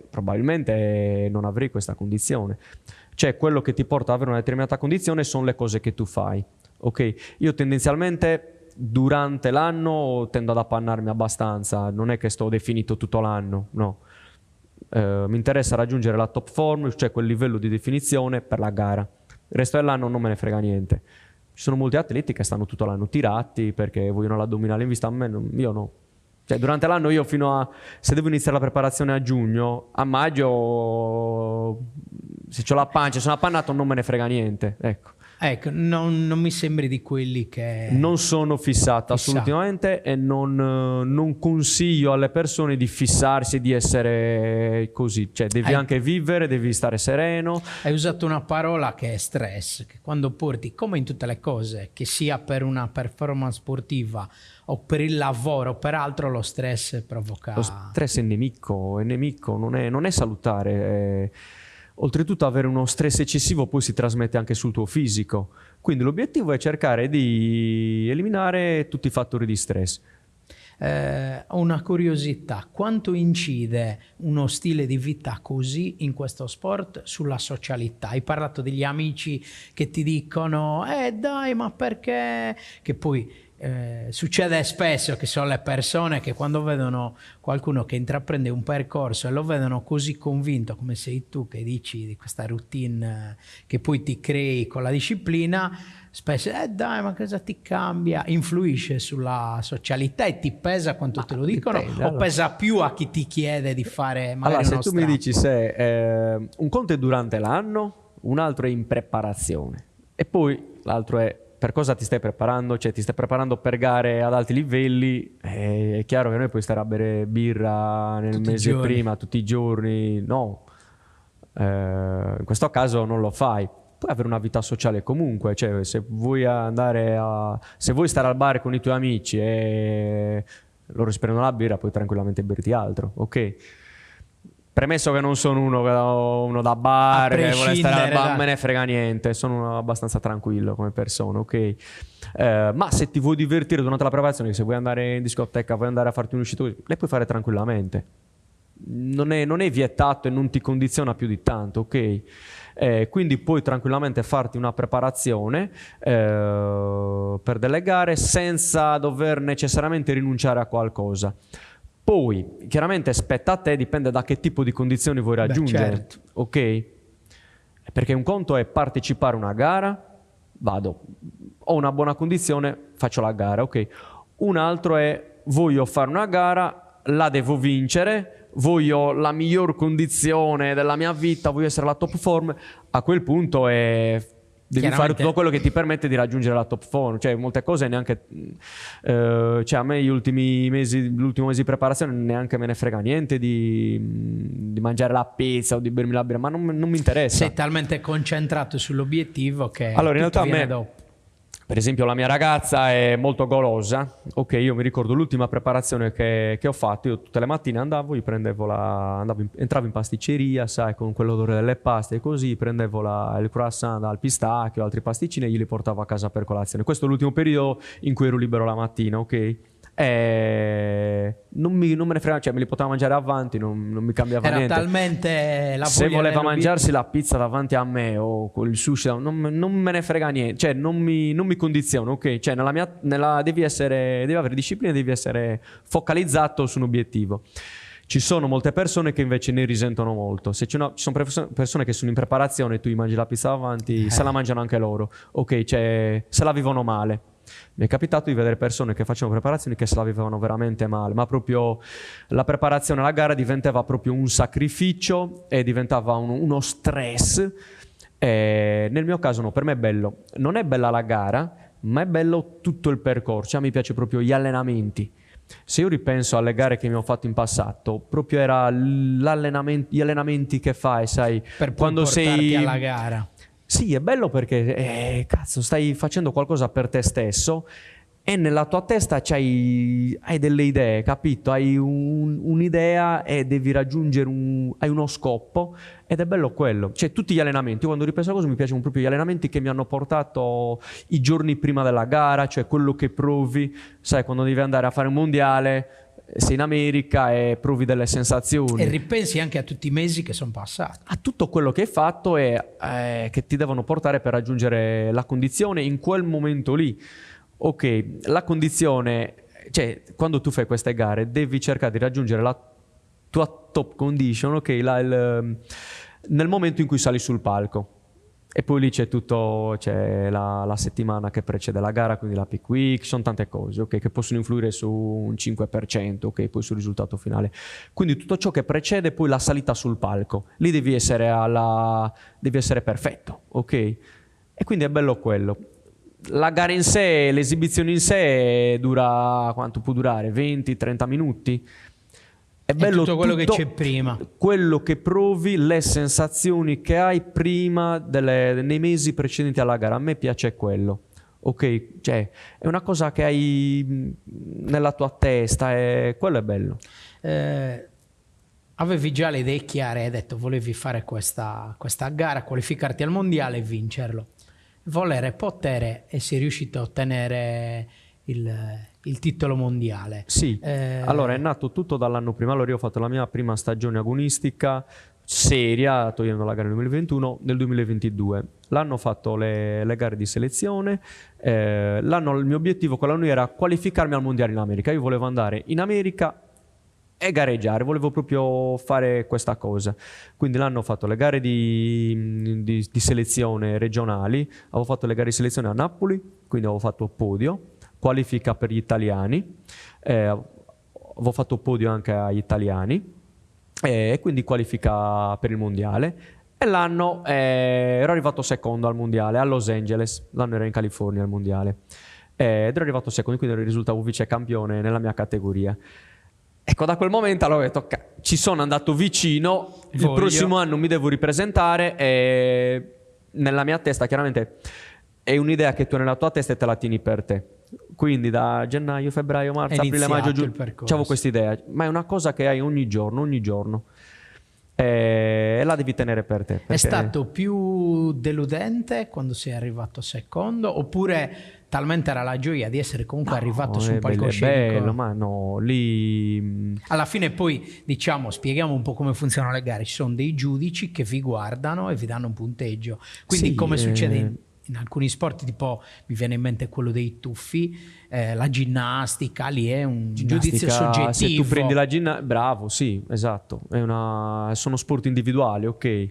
probabilmente non avrei questa condizione. Cioè, quello che ti porta ad avere una determinata condizione sono le cose che tu fai. Ok? Io tendenzialmente durante l'anno tendo ad appannarmi abbastanza, non è che sto definito tutto l'anno, no. Mi interessa raggiungere la top form, cioè quel livello di definizione per la gara. Il resto dell'anno non me ne frega niente. Ci sono molti atleti che stanno tutto l'anno tirati perché vogliono l'addominale in vista, io no. Cioè, durante l'anno io se devo iniziare la preparazione a giugno, a maggio, se ho la pancia, sono appannato, non me ne frega niente, ecco. Ecco, non mi sembri di quelli che... Non sono fissato assolutamente, e non consiglio alle persone di fissarsi, di essere così. Cioè, devi anche vivere, devi stare sereno. Hai usato una parola che è stress, che quando porti, come in tutte le cose, che sia per una performance sportiva o per il lavoro o per altro, lo stress provoca... Lo stress è nemico, non è salutare. Oltretutto avere uno stress eccessivo poi si trasmette anche sul tuo fisico. Quindi l'obiettivo è cercare di eliminare tutti i fattori di stress. Ho una curiosità: quanto incide uno stile di vita così in questo sport sulla socialità? Hai parlato degli amici che ti dicono dai, ma perché? Che poi succede spesso che sono le persone che quando vedono qualcuno che intraprende un percorso e lo vedono così convinto come sei tu, che dici di questa routine che poi ti crei con la disciplina, spesso dai, ma cosa ti cambia? Influisce sulla socialità e ti pesa quanto te lo dicono, dipende, o pesa più a chi ti chiede di fare magari se tu mi dici se un conto è durante l'anno, un altro è in preparazione, e poi l'altro è per cosa ti stai preparando. Cioè, ti stai preparando per gare ad alti livelli, è chiaro che noi puoi stare a bere birra nel mese prima, tutti i giorni, no. In questo caso non lo fai. Puoi avere una vita sociale comunque, cioè se vuoi stare al bar con i tuoi amici e loro si prendono la birra, puoi tranquillamente berti altro, ok? Premesso che non sono uno da bar, che vuole stare al bar, me ne frega niente, sono abbastanza tranquillo come persona, ok? Ma se ti vuoi divertire durante la preparazione, se vuoi andare in discoteca, vuoi andare a farti un'uscita, le puoi fare tranquillamente. Non è vietato e non ti condiziona più di tanto, ok? Quindi puoi tranquillamente farti una preparazione per delle gare senza dover necessariamente rinunciare a qualcosa. Poi, chiaramente, spetta a te, dipende da che tipo di condizioni vuoi raggiungere, certo. ok? Perché un conto è partecipare a una gara, ho una buona condizione, faccio la gara, ok? Un altro è, voglio fare una gara, la devo vincere, voglio la miglior condizione della mia vita, voglio essere alla top form, a quel punto devi fare tutto quello che ti permette di raggiungere la top form. Cioè, molte cose neanche... cioè, a me l'ultimo mese di preparazione neanche me ne frega niente di mangiare la pizza o di bermi la birra, ma non mi interessa. Sei talmente concentrato sull'obiettivo che allora, in realtà viene a me, dopo. per esempio, la mia ragazza è molto golosa. Ok, io mi ricordo l'ultima preparazione che ho fatto. Io tutte le mattine entravo in pasticceria, sai, con quell'odore delle paste e così, prendevo il croissant al pistacchio, altri pasticcini e glieli portavo a casa per colazione. Questo è l'ultimo periodo in cui ero libero la mattina, ok? Non me ne frega, cioè me li poteva mangiare avanti, non mi cambiava Era niente. talmente la Se voglia voleva mangiarsi la pizza davanti a me o il sushi, non me ne frega niente, cioè non mi condiziona, ok? Cioè devi avere disciplina, devi essere focalizzato su un obiettivo. Ci sono molte persone che invece ne risentono molto. Ci sono persone che sono in preparazione e tu gli mangi la pizza davanti, se la mangiano anche loro, ok? Cioè se la vivono male. Mi è capitato di vedere persone che facevano preparazioni che se la vivevano veramente male, ma proprio la preparazione alla gara diventava proprio un sacrificio e diventava uno stress. Nel mio caso no, per me è bello. Non è bella la gara, ma è bello tutto il percorso. Cioè, mi piace proprio gli allenamenti. Se io ripenso alle gare che mi ho fatto in passato, proprio era gli allenamenti che fai, sai, per quando sei alla gara. Sì, è bello perché cazzo, stai facendo qualcosa per te stesso e nella tua testa hai delle idee, capito? Hai un'idea e devi raggiungere hai uno scopo ed è bello quello. Cioè tutti gli allenamenti, io quando ripenso a cosa mi piacciono proprio gli allenamenti che mi hanno portato i giorni prima della gara, cioè quello che provi, sai, quando devi andare a fare un mondiale, sei in America e provi delle sensazioni. E ripensi anche a tutti i mesi che sono passati. A tutto quello che hai fatto e che ti devono portare per raggiungere la condizione in quel momento lì. Ok, la condizione, cioè quando tu fai queste gare devi cercare di raggiungere la tua top condition, ok, nel momento in cui sali sul palco. E poi lì c'è la settimana che precede la gara, quindi la peak week, sono tante cose, ok, che possono influire su un 5%, ok, poi sul risultato finale. Quindi tutto ciò che precede poi la salita sul palco, lì devi essere perfetto, ok? E quindi è bello quello. La gara in sé, l'esibizione in sé quanto può durare? 20-30 minuti? È bello tutto quello che c'è prima. Quello che provi, le sensazioni che hai prima nei mesi precedenti alla gara. A me piace quello. Ok? Cioè, è una cosa che hai nella tua testa e quello è bello. Avevi già le idee chiare, hai detto volevi fare questa gara, qualificarti al mondiale e vincerlo. Volere e potere e sei riuscito a ottenere il titolo mondiale. Sì, allora è nato tutto dall'anno prima. Allora io ho fatto la mia prima stagione agonistica seria, togliendo la gara nel 2021, nel 2022. L'anno ho fatto le gare di selezione, il mio obiettivo quell'anno era qualificarmi al mondiale in America. Io volevo andare in America e gareggiare, volevo proprio fare questa cosa. Quindi l'anno ho fatto le gare di selezione regionali, avevo fatto le gare di selezione a Napoli, quindi avevo fatto podio, qualifica per gli italiani, avevo fatto podio anche agli italiani e quindi qualifica per il mondiale. E l'anno ero arrivato secondo al mondiale a Los Angeles, l'anno era in California al mondiale, ed ero arrivato secondo, quindi risultavo vice campione nella mia categoria. Ecco, da quel momento allora ho detto, ci sono andato vicino, il prossimo anno mi devo ripresentare e nella mia testa chiaramente è un'idea che tu nella tua testa e te la tieni per te. Quindi da gennaio, febbraio, marzo, aprile, maggio, giugno, avevo questa idea, ma è una cosa che hai ogni giorno e la devi tenere per te. È stato più deludente quando sei arrivato secondo oppure talmente era la gioia di essere comunque arrivato sul palcoscenico? Bello, ma no, lì... Alla fine poi, diciamo, spieghiamo un po' come funzionano le gare. Ci sono dei giudici che vi guardano e vi danno un punteggio. Quindi sì, come succede in alcuni sport, tipo mi viene in mente quello dei tuffi, la ginnastica, lì è un giudizio soggettivo. Se tu prendi la ginnastica, bravo, sì, esatto, sono sport individuali, ok.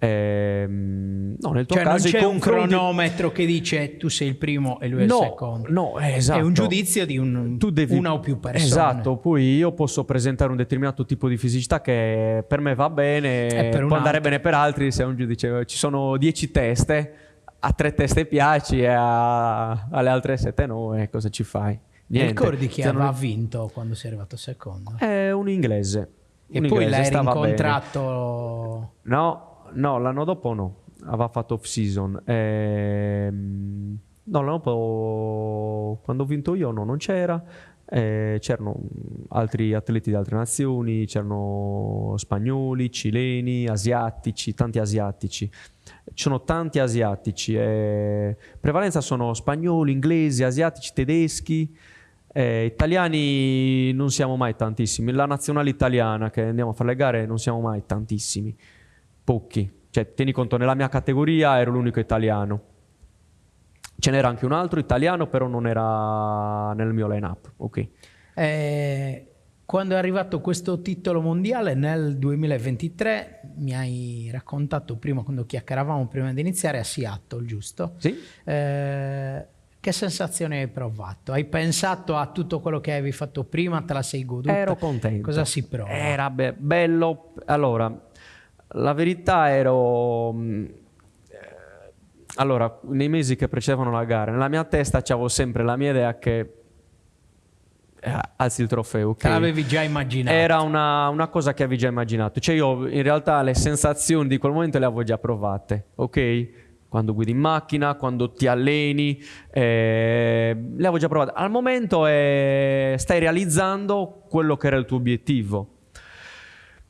No, nel tuo Cioè caso non c'è i un confronti- cronometro che dice tu sei il primo e lui è il No, secondo. no, esatto. È un giudizio di una o più persone. Esatto, poi io posso presentare un determinato tipo di fisicità che per me va bene, E per un può andare altro. bene per altri, se un giudice ci sono 10 teste, a 3 teste piaci e alle altre 7 no, e cosa ci fai? Niente. Ricordi chi Se non- aveva vinto quando sei arrivato secondo? È un inglese. E Un poi inglese, l'hai stava bene. rincontrato... No, l'anno dopo no, aveva fatto off season. No, l'anno dopo, quando ho vinto io, no, non c'era. C'erano altri atleti di altre nazioni, c'erano spagnoli, cileni, asiatici, tanti asiatici. Ci sono tanti asiatici, prevalenza sono spagnoli, inglesi, asiatici, tedeschi. Italiani non siamo mai tantissimi. La nazionale italiana che andiamo a fare le gare non siamo mai tantissimi. Pochi. Cioè, tieni conto, nella mia categoria ero l'unico italiano. Ce n'era anche un altro italiano, però non era nel mio line-up. Ok. Quando è arrivato questo titolo mondiale nel 2023, mi hai raccontato prima, quando chiacchieravamo prima di iniziare, a Seattle, giusto? Sì. Che sensazione hai provato? Hai pensato a tutto quello che avevi fatto prima? Te la sei goduta? Ero contento. Cosa si prova? Era bello. Allora, la verità ero... Allora, nei mesi che precedevano la gara, nella mia testa c'avevo sempre la mia idea che alzi il trofeo, ok? Te l'avevi già immaginato? Era una cosa che avevi già immaginato. Cioè io in realtà le sensazioni di quel momento le avevo già provate, ok? Quando guidi in macchina, quando ti alleni, le avevo già provate. Al momento stai realizzando quello che era il tuo obiettivo.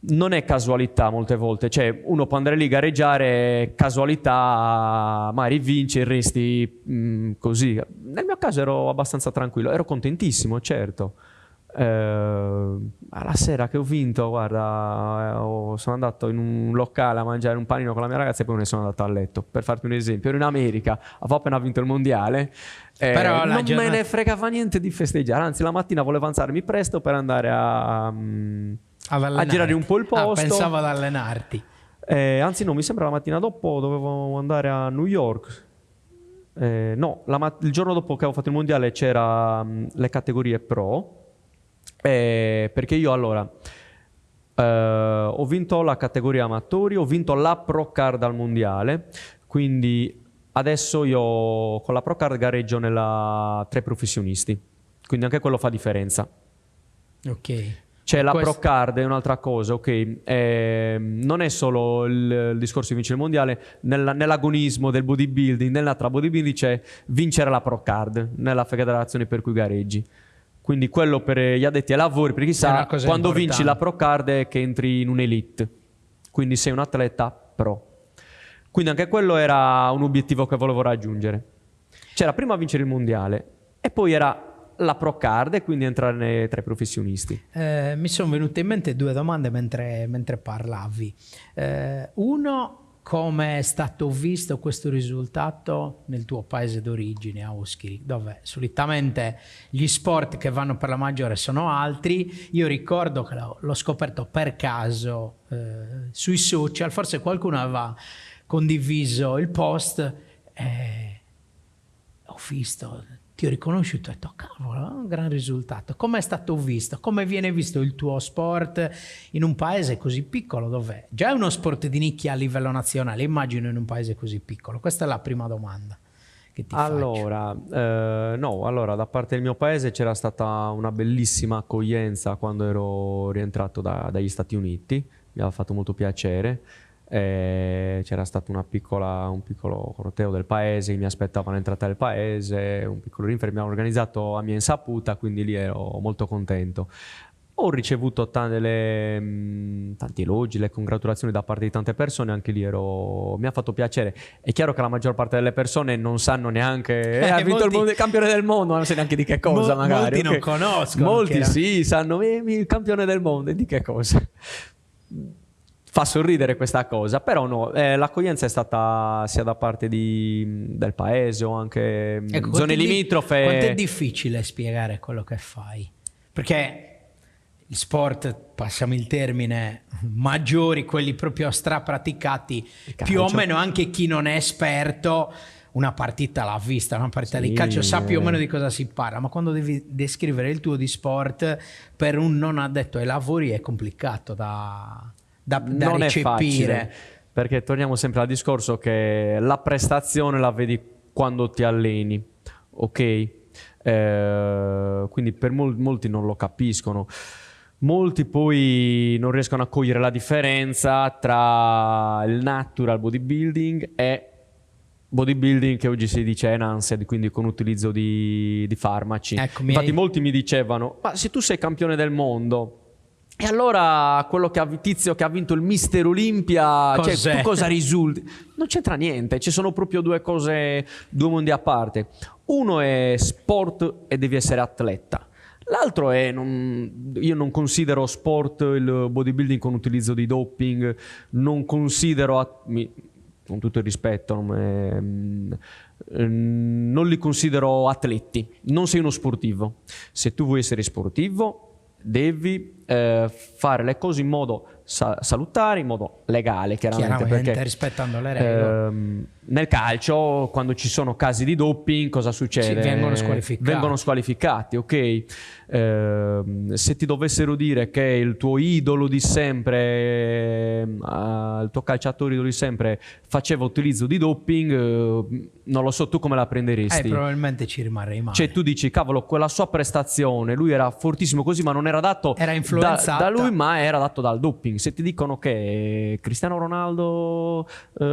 Non è casualità molte volte, cioè uno può andare lì a gareggiare, casualità, magari vinci e resti così. Nel mio caso ero abbastanza tranquillo, ero contentissimo, certo. Alla sera che ho vinto, guarda, sono andato in un locale a mangiare un panino con la mia ragazza e poi me ne sono andato a letto. Per farti un esempio, ero in America, avevo appena vinto il mondiale, Però non me ne fregava niente di festeggiare, anzi la mattina volevo alzarmi presto per andare a girare un po' il posto. Pensavo ad allenarti. Anzi no, mi sembra la mattina dopo dovevo andare a New York. No, il giorno dopo che avevo fatto il mondiale c'era le categorie pro, perché io allora ho vinto la categoria amatori, ho vinto la Pro Card al mondiale, quindi adesso io con la Pro Card gareggio nella 3 professionisti, quindi anche quello fa differenza. Ok. C'è la Pro Card, è un'altra cosa, ok? Non è solo il discorso di vincere il mondiale, nell'agonismo del bodybuilding, nell'altra bodybuilding c'è vincere la Pro Card nella federazione per cui gareggi. Quindi quello per gli addetti ai lavori, perché chissà, quando vinci la Pro Card è che entri in un'elite, quindi sei un atleta pro. Quindi anche quello era un obiettivo che volevo raggiungere. C'era prima vincere il mondiale e poi era la Pro Card e quindi entrare tra i professionisti. Mi sono venute in mente 2 domande mentre parlavi. Uno, come è stato visto questo risultato nel tuo paese d'origine, a Uskiri, dove solitamente gli sport che vanno per la maggiore sono altri. Io ricordo che l'ho scoperto per caso sui social, forse qualcuno aveva condiviso il post e ho visto... Ti ho riconosciuto e ho detto, cavolo, un gran risultato. Come è stato visto? Come viene visto il tuo sport in un paese così piccolo, dove già è uno sport di nicchia a livello nazionale, immagino in un paese così piccolo? Questa è la prima domanda che ti faccio. Allora, da parte del mio paese c'era stata una bellissima accoglienza quando ero rientrato dagli Stati Uniti, mi aveva fatto molto piacere. C'era stato un piccolo corteo del paese, mi aspettava l'entrata del paese, un piccolo rinfresco, mi hanno organizzato a mia insaputa, quindi lì ero molto contento. Ho ricevuto tanti elogi, le congratulazioni da parte di tante persone, anche lì mi ha fatto piacere. È chiaro che la maggior parte delle persone non sanno neanche ha vinto il campione del mondo, non sa neanche di che cosa magari. Molti non conoscono. Molti sì, sanno il campione del mondo e di che cosa. Fa sorridere questa cosa, però no, l'accoglienza è stata sia da parte del paese o anche zone limitrofe. Quanto è difficile spiegare quello che fai? Perché sport, passiamo il termine, maggiori, quelli proprio strapraticati, più o meno anche chi non è esperto, una partita l'ha vista, una partita di calcio, sa più o meno di cosa si parla, ma quando devi descrivere il tuo di sport per un non addetto ai lavori è complicato da non recepire. È facile, perché torniamo sempre al discorso che la prestazione la vedi quando ti alleni, ok? Quindi per molti non lo capiscono. Molti poi non riescono a cogliere la differenza tra il natural bodybuilding e bodybuilding che oggi si dice enhanced, quindi con utilizzo di farmaci. Infatti molti mi dicevano, ma se tu sei campione del mondo e allora quello tizio che ha vinto il Mister Olympia, cioè, tu cosa risulti? Non c'entra niente, ci sono proprio due cose, due mondi a parte. Uno è sport e devi essere atleta. L'altro è, io non considero sport il bodybuilding con utilizzo di doping, non considero, con tutto il rispetto, non li considero atleti, non sei uno sportivo. Se tu vuoi essere sportivo devi fare le cose in modo salutare, in modo legale, chiaramente perché rispettando le regole. Nel calcio, quando ci sono casi di doping, cosa succede? Vengono squalificati, ok? Se ti dovessero dire che il tuo idolo di sempre, il tuo calciatore idolo di sempre faceva utilizzo di doping, non lo so, tu come la prenderesti? Probabilmente ci rimarrei male. Cioè tu dici, cavolo, quella sua prestazione, lui era fortissimo così, ma non era dato da lui, ma era dato dal doping. Se ti dicono che Cristiano Ronaldo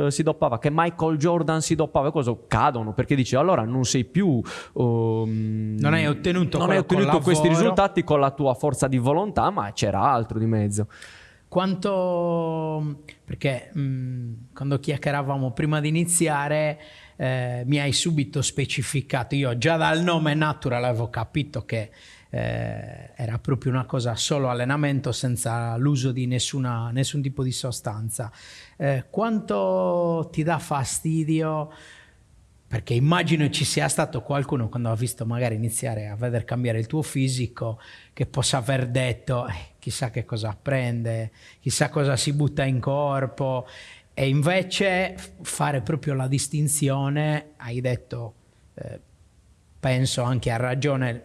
si dopava, che Michael Jordan si dopava, cosa cadono, perché dici allora non sei più non hai ottenuto questi risultati con la tua forza di volontà, ma c'era altro di mezzo. Perché quando chiacchieravamo prima di iniziare mi hai subito specificato, io già dal nome natural avevo capito che era proprio una cosa solo allenamento senza l'uso di nessun tipo di sostanza. Quanto ti dà fastidio? Perché immagino ci sia stato qualcuno quando ha visto magari iniziare a vedere cambiare il tuo fisico che possa aver detto chissà che cosa prende, chissà cosa si butta in corpo, e invece fare proprio la distinzione, hai detto, penso anche a ragione,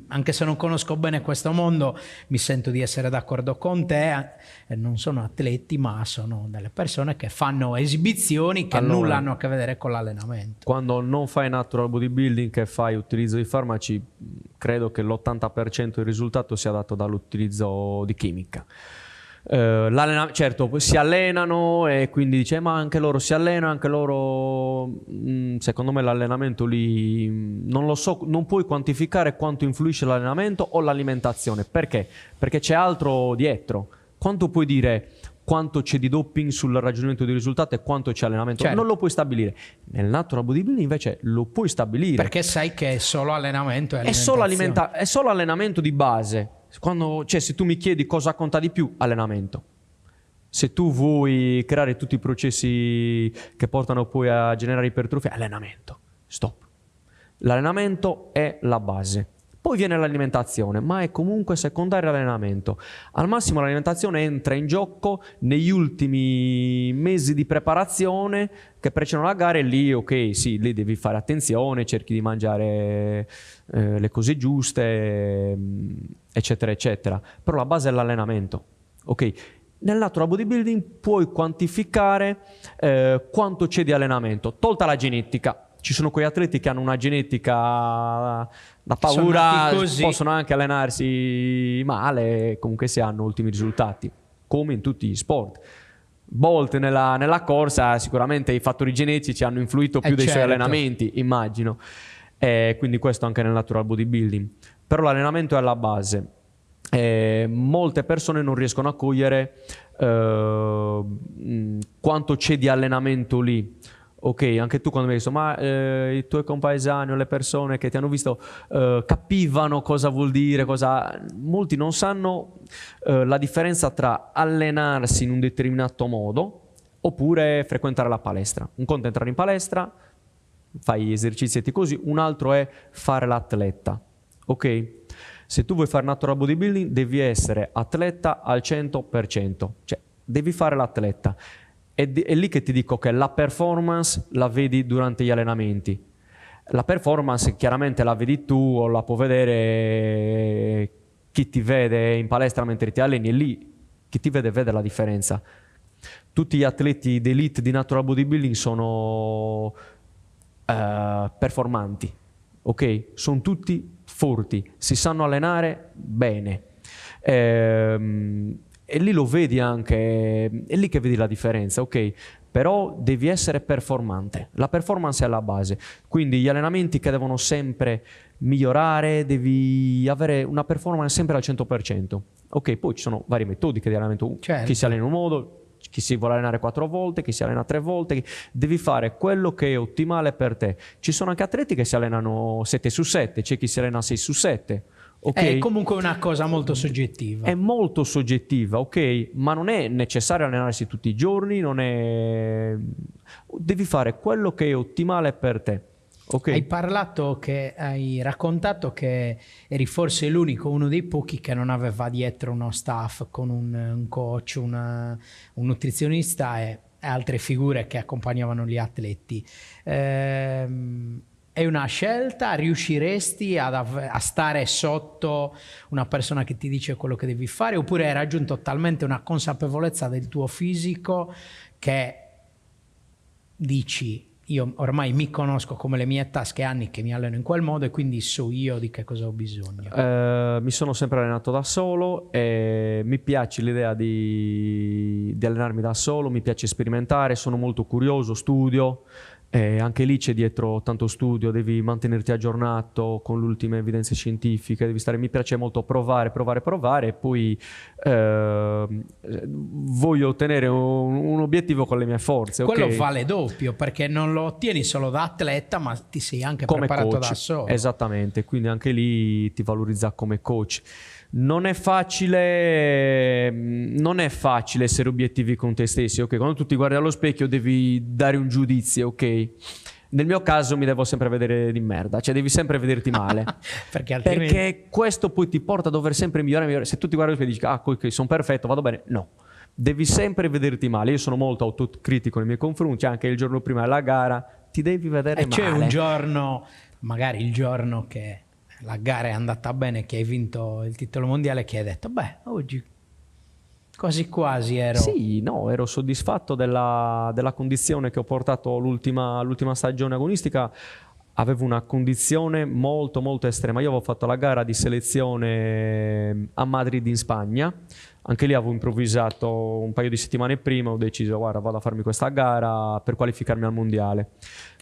anche se non conosco bene questo mondo, mi sento di essere d'accordo con te, non sono atleti ma sono delle persone che fanno esibizioni che nulla hanno a che vedere con l'allenamento. Quando non fai natural bodybuilding, che fai utilizzo di farmaci, credo che l'80% del risultato sia dato dall'utilizzo di chimica. Certo, si allenano e quindi dice ma anche loro si allenano, anche loro, secondo me l'allenamento lì non lo so, non puoi quantificare quanto influisce l'allenamento o l'alimentazione. Perché? Perché c'è altro dietro. Quanto puoi dire quanto c'è di doping sul raggiungimento di risultato e quanto c'è allenamento? Certo. Non lo puoi stabilire. Nel natural bodybuilding invece lo puoi stabilire, perché sai che è solo allenamento e è solo allenamento di base. Se tu mi chiedi cosa conta di più, allenamento. Se tu vuoi creare tutti i processi che portano poi a generare ipertrofia, allenamento. Stop. L'allenamento è la base. Poi viene l'alimentazione, ma è comunque secondario all'allenamento. Al massimo l'alimentazione entra in gioco negli ultimi mesi di preparazione che precedono la gara, e lì, ok, sì, lì devi fare attenzione, cerchi di mangiare le cose giuste, eccetera, eccetera. Però la base è l'allenamento, ok? Nel natural bodybuilding puoi quantificare quanto c'è di allenamento, tolta la genetica. Ci sono quei atleti che hanno una genetica da paura, possono anche allenarsi male, comunque si hanno ottimi risultati, come in tutti gli sport. Bolt nella corsa, sicuramente i fattori genetici hanno influito più dei suoi allenamenti, immagino. Quindi questo anche nel natural bodybuilding. Però l'allenamento è alla base. Molte persone non riescono a cogliere quanto c'è di allenamento lì. Ok, anche tu quando mi hai detto ma i tuoi compaesani o le persone che ti hanno visto capivano cosa vuol dire, molti non sanno la differenza tra allenarsi in un determinato modo oppure frequentare la palestra. Un conto è entrare in palestra, fai esercizietti così, un altro è fare l'atleta, ok? Se tu vuoi fare natural bodybuilding devi essere atleta al 100%, cioè devi fare l'atleta. È lì che ti dico che la performance la vedi durante gli allenamenti. La performance chiaramente la vedi tu o la può vedere chi ti vede in palestra mentre ti alleni, e lì chi ti vede la differenza. Tutti gli atleti d'elite di natural bodybuilding sono performanti, ok? Sono tutti forti, si sanno allenare bene. E lì lo vedi anche, è lì che vedi la differenza, ok? Però devi essere performante, la performance è alla base, quindi gli allenamenti che devono sempre migliorare, devi avere una performance sempre al 100%. Ok, poi ci sono varie metodiche di allenamento, certo. Chi si allena in un modo, chi si vuole allenare 4 volte, chi si allena 3 volte, devi fare quello che è ottimale per te. Ci sono anche atleti che si allenano 7 su 7, c'è chi si allena 6 su 7. Okay. È comunque una cosa molto soggettiva. È molto soggettiva, ok? Ma non è necessario allenarsi tutti i giorni, devi fare quello che è ottimale per te. Okay. Hai raccontato che eri forse l'unico, uno dei pochi che non aveva dietro uno staff con un coach, un nutrizionista e altre figure che accompagnavano gli atleti. È una scelta? Riusciresti a stare sotto una persona che ti dice quello che devi fare, oppure hai raggiunto talmente una consapevolezza del tuo fisico che dici: io ormai mi conosco come le mie tasche, anni che mi alleno in quel modo e quindi so io di che cosa ho bisogno? Mi sono sempre allenato da solo e mi piace l'idea di allenarmi da solo, mi piace sperimentare, sono molto curioso, studio. Anche lì c'è dietro tanto studio, devi mantenerti aggiornato con le ultime evidenze scientifiche, mi piace molto provare e poi voglio ottenere un obiettivo con le mie forze. Quello okay? vale doppio, perché non lo ottieni solo da atleta, ma ti sei anche come preparato coach, da solo. Esattamente, quindi anche lì ti valorizza come coach. Non è facile essere obiettivi con te stessi, ok? Quando tu ti guardi allo specchio devi dare un giudizio, ok? Nel mio caso mi devo sempre vedere di merda, cioè devi sempre vederti male. Perché questo poi ti porta a dover sempre migliorare. Se tu ti guardi allo specchio e dici, ok, sono perfetto, vado bene. No, devi sempre vederti male. Io sono molto autocritico nei miei confronti, cioè anche il giorno prima della gara ti devi vedere male. C'è un giorno, magari il giorno che la gara è andata bene, che hai vinto il titolo mondiale, che hai detto, beh, oggi quasi quasi ero... Sì, no, ero soddisfatto della condizione che ho portato l'ultima stagione agonistica. Avevo una condizione molto molto estrema. Io avevo fatto la gara di selezione a Madrid in Spagna. Anche lì avevo improvvisato un paio di settimane prima, ho deciso, guarda, vado a farmi questa gara per qualificarmi al mondiale.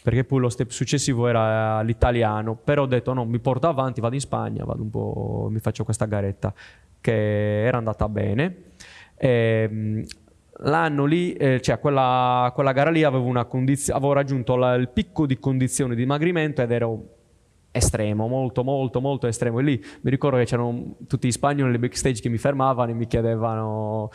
Perché poi lo step successivo era l'italiano, però ho detto no, mi porto avanti, vado in Spagna, vado un po', mi faccio questa garetta che era andata bene. L'anno lì, cioè quella gara lì avevo raggiunto il picco di condizione di dimagrimento ed ero estremo, molto molto molto estremo. E lì mi ricordo che c'erano tutti gli spagnoli nelle backstage che mi fermavano e mi chiedevano,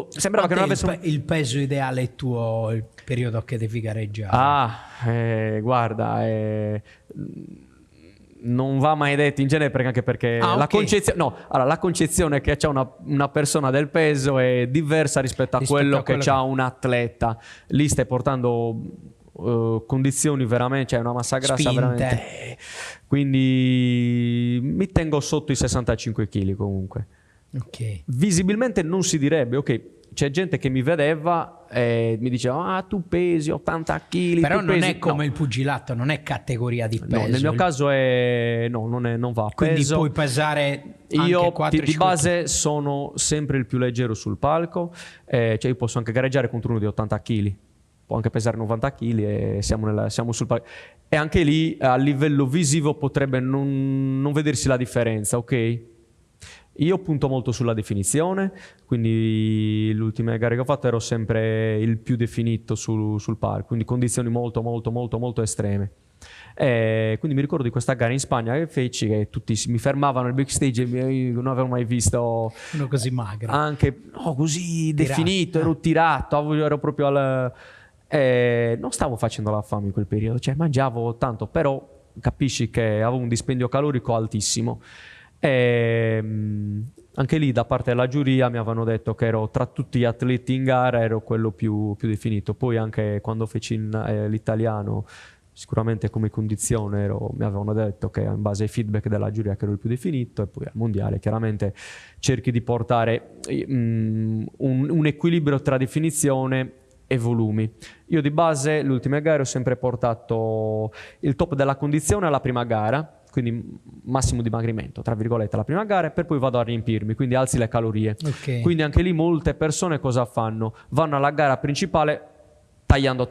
sembrava che non avessero il peso ideale tuo, il periodo che devi gareggiare. Guarda, non va mai detto in genere, anche perché la concezione che c'ha una persona del peso è diversa rispetto a quello che c'ha un atleta. Lì stai portando condizioni veramente, cioè una massa grassa veramente, quindi mi tengo sotto i 65 kg comunque. Okay. Visibilmente non si direbbe, ok, c'è gente che mi vedeva e mi diceva tu pesi 80 kg, però non è come il pugilato, non è categoria di peso. No, nel mio caso non va a quindi peso. puoi pesare anche io 4, di base sono sempre il più leggero sul palco, cioè io posso anche gareggiare contro uno di 80 kg, può anche pesare 90 kg e siamo sul palco. E anche lì a livello visivo potrebbe non vedersi la differenza, ok? Io punto molto sulla definizione, quindi le ultime gare che ho fatto ero sempre il più definito sul palco, quindi condizioni molto molto molto molto estreme. Quindi mi ricordo di questa gara in Spagna che feci, che tutti mi fermavano al backstage e non avevo mai visto uno così magro, anche così definito, ero tirato, ero proprio non stavo facendo la fame in quel periodo, cioè mangiavo tanto, però capisci che avevo un dispendio calorico altissimo. E anche lì da parte della giuria mi avevano detto che ero tra tutti gli atleti in gara ero quello più definito. Poi anche quando feci l'italiano, sicuramente come condizione mi avevano detto che in base ai feedback della giuria che ero il più definito. E poi al mondiale chiaramente cerchi di portare un equilibrio tra definizione e volumi. Io di base le ultime gare ho sempre portato il top della condizione alla prima gara, quindi massimo dimagrimento, tra virgolette, alla prima gara, e per poi vado a riempirmi, quindi alzi le calorie. Okay. Quindi anche lì molte persone cosa fanno? Vanno alla gara principale tagliando,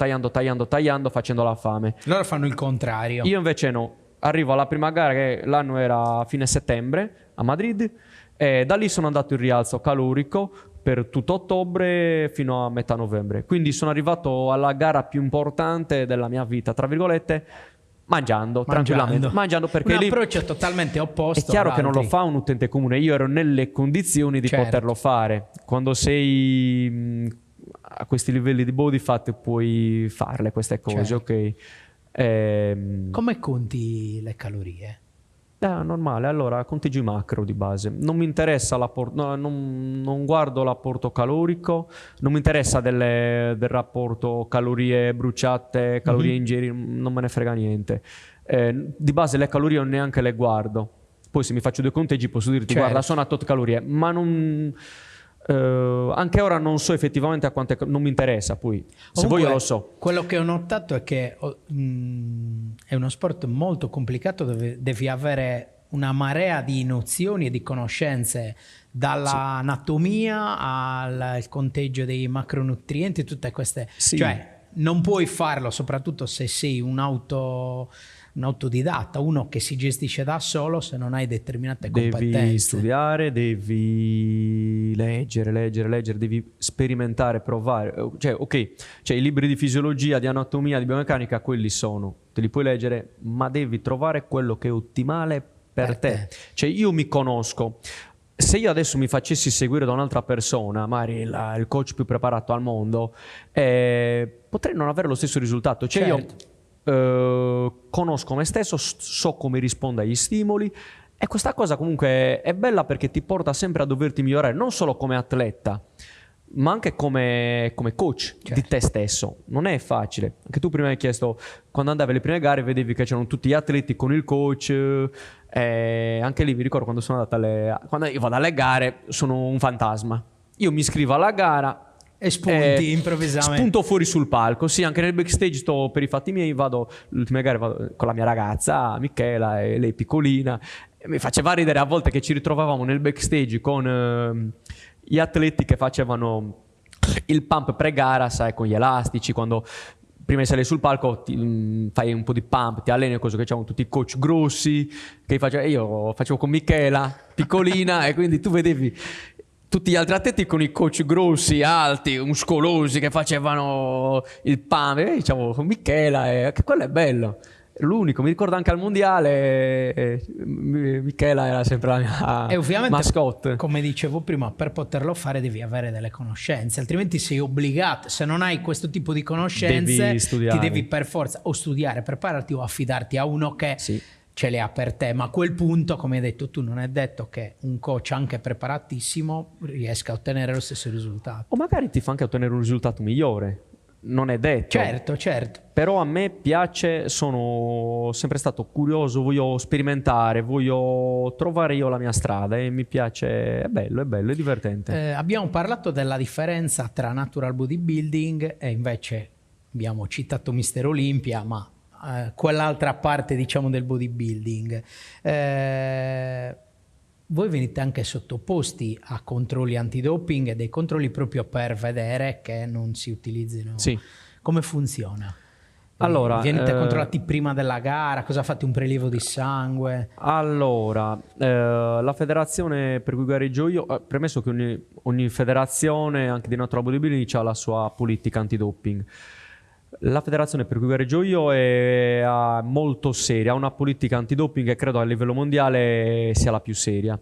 facendo la fame. Loro fanno il contrario. Io invece no, arrivo alla prima gara che l'anno era fine settembre a Madrid, e da lì sono andato in rialzo calorico per tutto ottobre fino a metà novembre. Quindi sono arrivato alla gara più importante della mia vita, tra virgolette, mangiando tranquillamente, mangiando, perché un lì approccio totalmente opposto. è chiaro che non lo fa un utente comune. Io ero nelle condizioni di poterlo fare. Quando sei a questi livelli di body fat puoi farle queste cose, ok? Come conti le calorie? Normale, allora conteggio i macro di base. Non mi interessa non guardo l'apporto calorico, non mi interessa del rapporto calorie bruciate, calorie ingerite, non me ne frega niente. Di base le calorie neanche le guardo. Poi se mi faccio 2 conteggi posso dirti guarda sono a tot calorie, ma non... anche ora non so effettivamente a quante, non mi interessa. Poi se voglio lo so. Quello che ho notato è che è uno sport molto complicato dove devi avere una marea di nozioni e di conoscenze, dall'anatomia al conteggio dei macronutrienti, tutte queste, cioè non puoi farlo, soprattutto se sei un autodidatta, uno che si gestisce da solo, se non hai determinate competenze. Devi studiare, devi leggere, devi sperimentare, provare. Cioè, ok, cioè, i libri di fisiologia, di anatomia, di biomeccanica, quelli sono, te li puoi leggere, ma devi trovare quello che è ottimale per te. Cioè, io mi conosco. Se io adesso mi facessi seguire da un'altra persona, magari il coach più preparato al mondo, potrei non avere lo stesso risultato. Cioè, io conosco me stesso, so come rispondo agli stimoli, e questa cosa comunque è bella perché ti porta sempre a doverti migliorare, non solo come atleta, ma anche come coach di te stesso. Non è facile. Anche tu prima hai chiesto, quando andavi alle prime gare vedevi che c'erano tutti gli atleti con il coach, anche lì mi ricordo quando sono andato quando io vado alle gare sono un fantasma. Io mi iscrivo alla gara e spunti improvvisamente. Spunto fuori sul palco. Sì, anche nel backstage sto per i fatti miei, vado le ultime gare vado con la mia ragazza Michela, e lei piccolina, e mi faceva ridere a volte che ci ritrovavamo nel backstage con gli atleti che facevano il pump pre-gara, sai, con gli elastici, quando prima di salire sul palco fai un po' di pump, ti alleni, cose che c'erano tutti i coach grossi, io facevo con Michela, piccolina, e quindi tu vedevi tutti gli altri atleti con i coach grossi, alti, muscolosi, che facevano il pump, e dicevo con Michela, che quello è bello. L'unico, mi ricordo anche al mondiale, Michela era sempre la mia e ovviamente, mascotte. Come dicevo prima, per poterlo fare devi avere delle conoscenze, altrimenti sei obbligato. Se non hai questo tipo di conoscenze, ti devi per forza o studiare, prepararti o affidarti a uno che ce le ha per te. Ma a quel punto, come hai detto tu, non è detto che un coach anche preparatissimo riesca a ottenere lo stesso risultato. O magari ti fa anche ottenere un risultato migliore. Non è detto. Certo. Però a me piace, sono sempre stato curioso, voglio sperimentare, voglio trovare io la mia strada, e mi piace, è bello, è divertente. Abbiamo parlato della differenza tra natural bodybuilding e invece abbiamo citato Mister Olympia, ma quell'altra parte, diciamo, del bodybuilding. Voi venite anche sottoposti a controlli antidoping e dei controlli proprio per vedere che non si utilizzino. Sì. Come funziona? Allora, venite controllati prima della gara? Cosa fate? Un prelievo di sangue? Allora, la federazione per cui gareggio io, premesso che ogni federazione anche di natural bodybuilding ha la sua politica antidoping. La federazione per cui gareggio io è molto seria, ha una politica antidoping che credo a livello mondiale sia la più seria.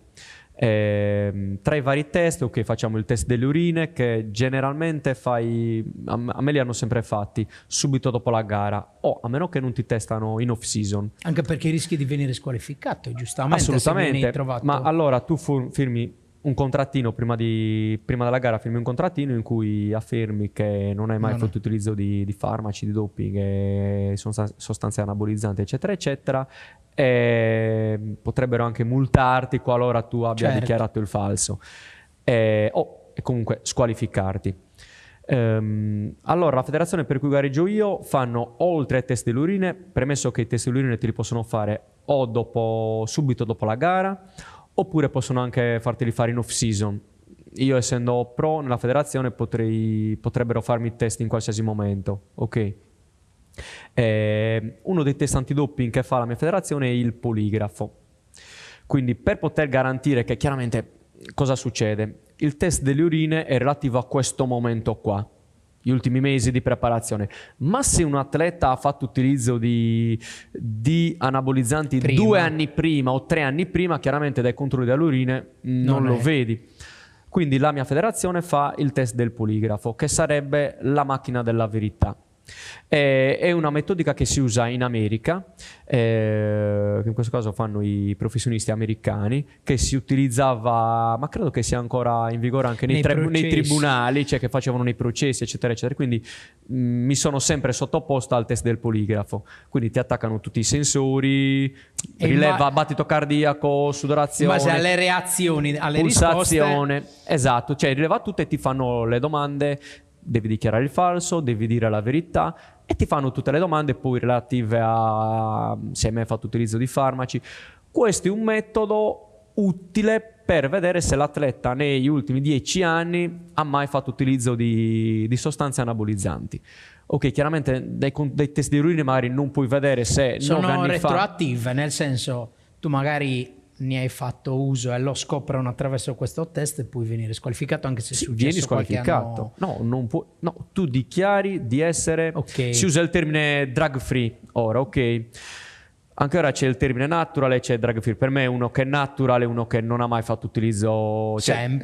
Tra i vari test, ok, facciamo il test delle urine, che generalmente a me li hanno sempre fatti subito dopo la gara, o a meno che non ti testano in off season. Anche perché rischi di venire squalificato, giustamente. Assolutamente, se vieni trovato... ma allora tu firmi un contrattino prima della gara, firmi un contrattino in cui affermi che non hai mai fatto utilizzo di farmaci, di doping, sostanze anabolizzanti, eccetera, eccetera, e potrebbero anche multarti qualora tu abbia dichiarato il falso, e comunque squalificarti. Allora, la federazione per cui gareggio io fanno oltre ai test dell'urine, premesso che i test dell'urine te li possono fare o subito dopo la gara, oppure possono anche farteli fare in off season. Io, essendo pro nella federazione, potrebbero farmi il test in qualsiasi momento, ok? Uno dei test antidoping che fa la mia federazione è il poligrafo. Quindi, per poter garantire che chiaramente cosa succede? Il test delle urine è relativo a questo momento qua, gli ultimi mesi di preparazione, ma se un atleta ha fatto utilizzo di anabolizzanti 2 anni prima o 3 anni prima, chiaramente dai controlli dell'urine non lo vedi. Quindi la mia federazione fa il test del poligrafo, che sarebbe la macchina della verità. È una metodica che si usa in America, che in questo caso fanno i professionisti americani, che si utilizzava, ma credo che sia ancora in vigore anche nei tribunali, cioè che facevano nei processi, eccetera, eccetera. Quindi mi sono sempre sottoposto al test del poligrafo. Quindi ti attaccano tutti i sensori, rileva battito cardiaco, sudorazione, in base alle reazioni, alle pulsazione, risposte. esatto, cioè rileva tutto e ti fanno le domande. Devi dichiarare il falso, devi dire la verità, e ti fanno tutte le domande poi relative a se hai mai fatto utilizzo di farmaci. Questo è un metodo utile per vedere se l'atleta negli ultimi 10 anni ha mai fatto utilizzo di sostanze anabolizzanti. Ok, chiaramente dai test di urine magari non puoi vedere se sono retroattive, nel senso tu magari ne hai fatto uso e lo scoprono attraverso questo test e puoi venire squalificato anche se è successo vieni squalificato. No, tu dichiari di essere... Si usa il termine drug free ora, ok? Anche ora c'è il termine natural e c'è drug free. Per me uno che è natural è uno che non ha mai fatto utilizzo...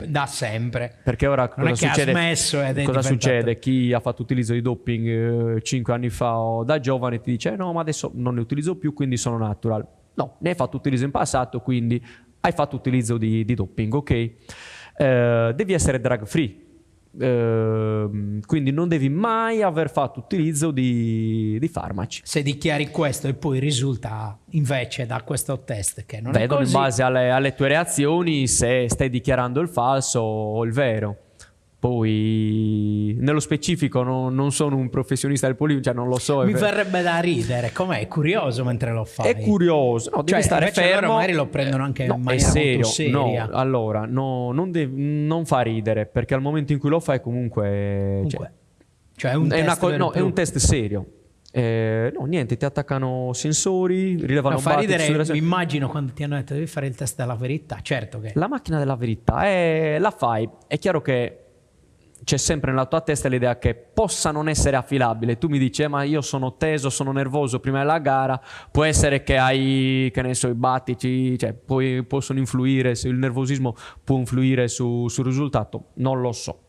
da sempre. Perché ora non cosa succede? Ha smesso ed è cosa diventato... succede? Chi ha fatto utilizzo di doping 5 anni fa o da giovane ti dice no, ma adesso non ne utilizzo più, quindi sono natural. No, ne hai fatto utilizzo in passato, quindi hai fatto utilizzo di doping, ok? Devi essere drug free, quindi non devi mai aver fatto utilizzo di farmaci. Se dichiari questo e poi risulta invece da questo test che non vedono è così... in base alle tue reazioni se stai dichiarando il falso o il vero. Poi nello specifico non sono un professionista del poligrafo, cioè non lo so. Mi verrebbe da ridere, com'è? È curioso mentre lo fai. È curioso, no, devi stare fermo. Loro magari lo prendono anche in maniera molto seria. No, allora, non fa ridere, perché al momento in cui lo fai comunque cioè è un test è un test serio. No, niente, ti attaccano sensori, rilevano fa ridere, mi immagino quando ti hanno detto devi fare il test della verità. Certo che la macchina della verità la fai. È chiaro che c'è sempre nella tua testa l'idea che possa non essere affidabile. Tu mi dici ma io sono teso, sono nervoso prima della gara, può essere che hai, che ne so, i battiti, cioè possono influire, se il nervosismo può influire sul risultato, non lo so.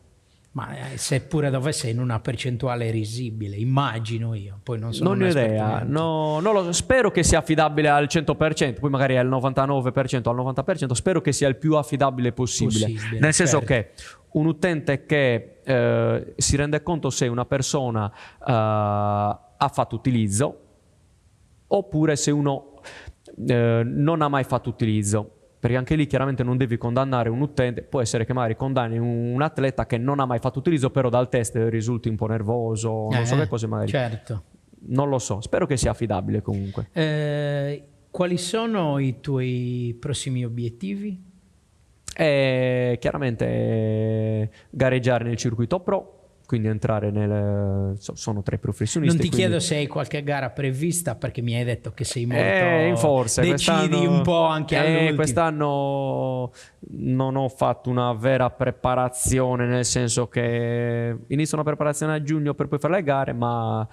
Ma seppure dovesse in una percentuale risibile, immagino io, poi non sono non ho idea, spero che sia affidabile al 100%, poi magari al 99%, al 90%, spero che sia il più affidabile possibile. Nel senso che un utente che si rende conto se una persona ha fatto utilizzo, oppure se uno non ha mai fatto utilizzo. Perché anche lì chiaramente non devi condannare un utente, può essere che magari condanni un atleta che non ha mai fatto utilizzo, però dal test risulti un po' nervoso, non so che cose magari. Certo. Non lo so, spero che sia affidabile comunque. Quali sono i tuoi prossimi obiettivi? Chiaramente gareggiare nel circuito pro, quindi entrare sono 3 professionisti. Non ti chiedo se hai qualche gara prevista, perché mi hai detto che sei molto in forza, decidi un po' anche all'ultimo. Quest'anno non ho fatto una vera preparazione, nel senso che inizio una preparazione a giugno per poi fare le gare, ma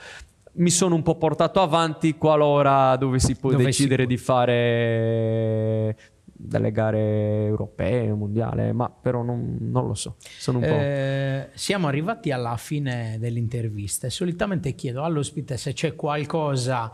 mi sono un po' portato avanti qualora dovessi poi decidere di fare delle gare europee, mondiale, ma però non lo so. Sono un po'... Siamo arrivati alla fine dell'intervista e solitamente chiedo all'ospite se c'è qualcosa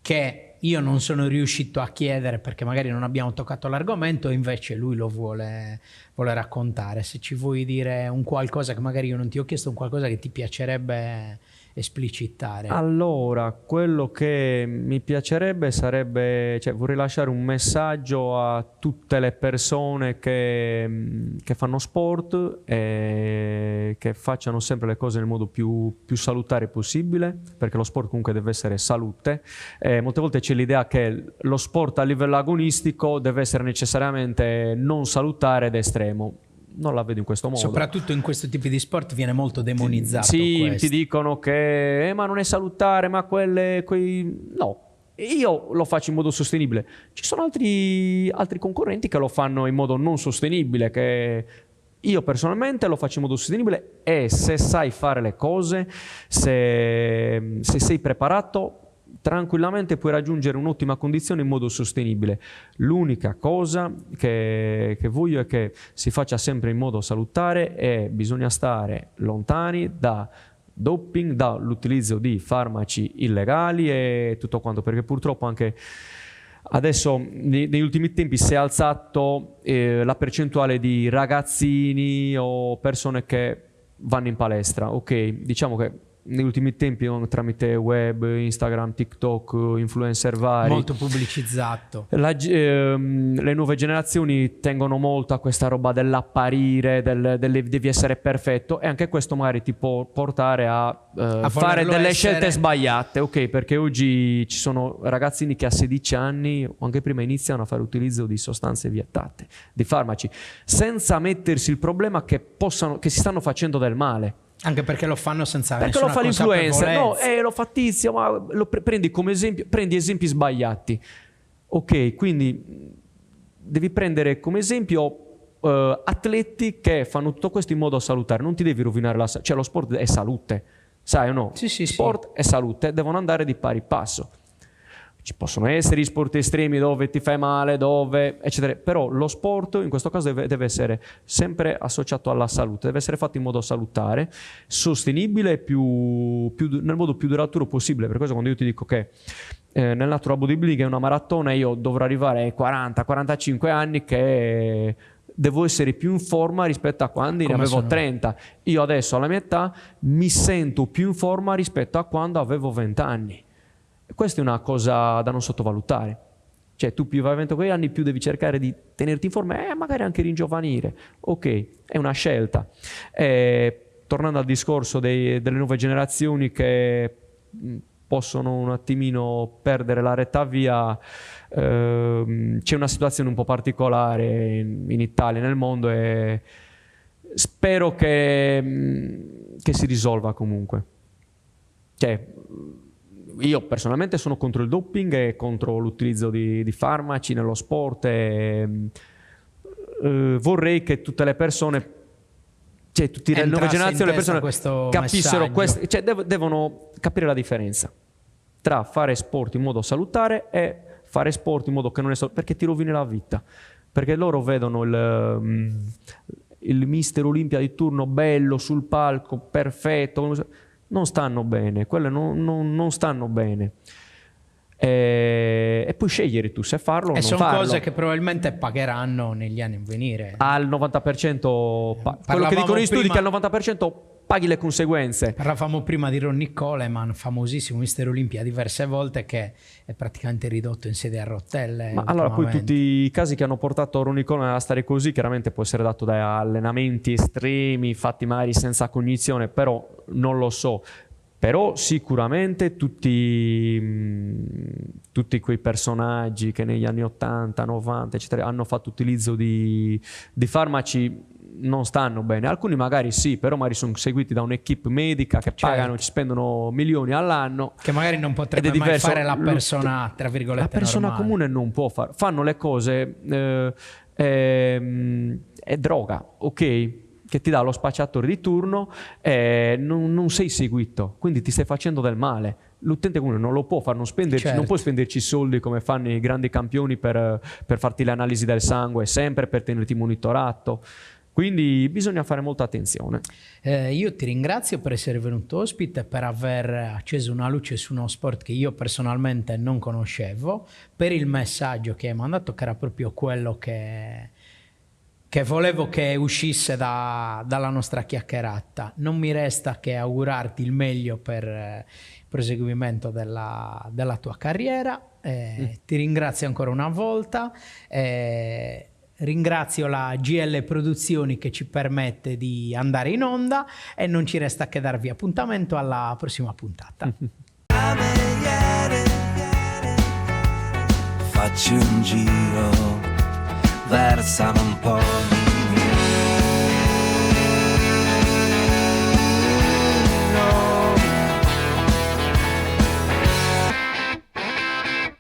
che io non sono riuscito a chiedere perché magari non abbiamo toccato l'argomento e invece lui lo vuole raccontare. Se ci vuoi dire un qualcosa che magari io non ti ho chiesto, un qualcosa che ti piacerebbe esplicitare. Allora, quello che mi piacerebbe sarebbe, cioè vorrei lasciare un messaggio a tutte le persone che fanno sport e che facciano sempre le cose nel modo più salutare possibile, perché lo sport comunque deve essere salute. Molte volte c'è l'idea che lo sport a livello agonistico deve essere necessariamente non salutare ed estremo. Non la vedo in questo modo. Soprattutto in questo tipo di sport viene molto demonizzato. Sì, questo. ti dicono che ma non è salutare, ma no. Io lo faccio in modo sostenibile. Ci sono altri concorrenti che lo fanno in modo non sostenibile, che io personalmente lo faccio in modo sostenibile e se sai fare le cose, se sei preparato, tranquillamente puoi raggiungere un'ottima condizione in modo sostenibile. L'unica cosa che voglio è che si faccia sempre in modo salutare e bisogna stare lontani da doping, dall'utilizzo di farmaci illegali e tutto quanto, perché purtroppo anche adesso negli ultimi tempi si è alzato la percentuale di ragazzini o persone che vanno in palestra. Ok, diciamo che negli ultimi tempi tramite web, Instagram, TikTok, influencer vari. Molto pubblicizzato. Le nuove generazioni tengono molto a questa roba dell'apparire, devi essere perfetto e anche questo magari ti può portare a fare delle scelte sbagliate. Ok, perché oggi ci sono ragazzini che a 16 anni o anche prima iniziano a fare utilizzo di sostanze vietate, di farmaci, senza mettersi il problema che si stanno facendo del male. Anche perché lo fanno senza perché lo fa l'influencer, no, consapevolezza. lo fa Tizio, ma prendi come esempio, prendi esempi sbagliati. Ok, quindi devi prendere come esempio atleti che fanno tutto questo in modo salutare, non ti devi rovinare la salute, cioè lo sport è salute, sai o no? Sì, sport e salute devono andare di pari passo. Ci possono essere sport estremi dove ti fai male, dove eccetera, però lo sport in questo caso deve essere sempre associato alla salute, deve essere fatto in modo salutare, sostenibile nel modo più duraturo possibile. Per questo quando io ti dico che nel natural bodybuilding è una maratona, io dovrò arrivare ai 40-45 anni che devo essere più in forma rispetto a quando ne avevo 30. Io adesso alla mia età mi sento più in forma rispetto a quando avevo 20 anni. Questa è una cosa da non sottovalutare. Cioè tu più vai avanti con gli anni più devi cercare di tenerti in forma e magari anche ringiovanire. Ok, è una scelta. Tornando al discorso delle nuove generazioni che possono un attimino perdere la retta via, c'è una situazione un po' particolare in Italia e nel mondo e spero che si risolva comunque. Cioè, io personalmente sono contro il doping e contro l'utilizzo di farmaci nello sport e vorrei che tutte le persone, cioè tutte le nuove generazioni, le persone capissero questo, cioè devono capire la differenza tra fare sport in modo salutare e fare sport in modo che non è salutare, perché ti rovini la vita, perché loro vedono il mister Olimpia di turno bello sul palco, perfetto, non stanno bene, quelle non stanno bene. E puoi scegliere tu se farlo o non farlo. E sono cose che probabilmente pagheranno negli anni a venire. Al 90%, quello che dicono gli studi è che al 90% paghi le conseguenze. Parlavamo prima di Ronnie Coleman, famosissimo mister Olimpia diverse volte, che è praticamente ridotto in sedia a rotelle. Ma allora poi tutti i casi che hanno portato Ronnie Coleman a stare così chiaramente può essere dato da allenamenti estremi fatti magari senza cognizione, però non lo so. Però sicuramente tutti quei personaggi che negli anni 80, 90 eccetera hanno fatto utilizzo di farmaci non stanno bene. Alcuni magari sì, però magari sono seguiti da un'equipe medica che pagano, ci spendono milioni all'anno, che magari non potrebbe mai fare la persona tra virgolette la persona normale. Comune non può fare, fanno le cose è droga, ok, che ti dà lo spacciatore di turno, non sei seguito, quindi ti stai facendo del male. l'utente comune non lo può fare, Certo. non puoi spenderci soldi come fanno i grandi campioni per farti le analisi del sangue, sempre per tenerti monitorato. Quindi bisogna fare molta attenzione. Io ti ringrazio per essere venuto ospite, per aver acceso una luce su uno sport che io personalmente non conoscevo, per il messaggio che hai mandato, che era proprio quello che volevo che uscisse dalla nostra chiacchierata. Non mi resta che augurarti il meglio per il proseguimento della tua carriera. Ti ringrazio ancora una volta. Ringrazio la GL Produzioni che ci permette di andare in onda e non ci resta che darvi appuntamento alla prossima puntata. Facci un giro, versano un po'.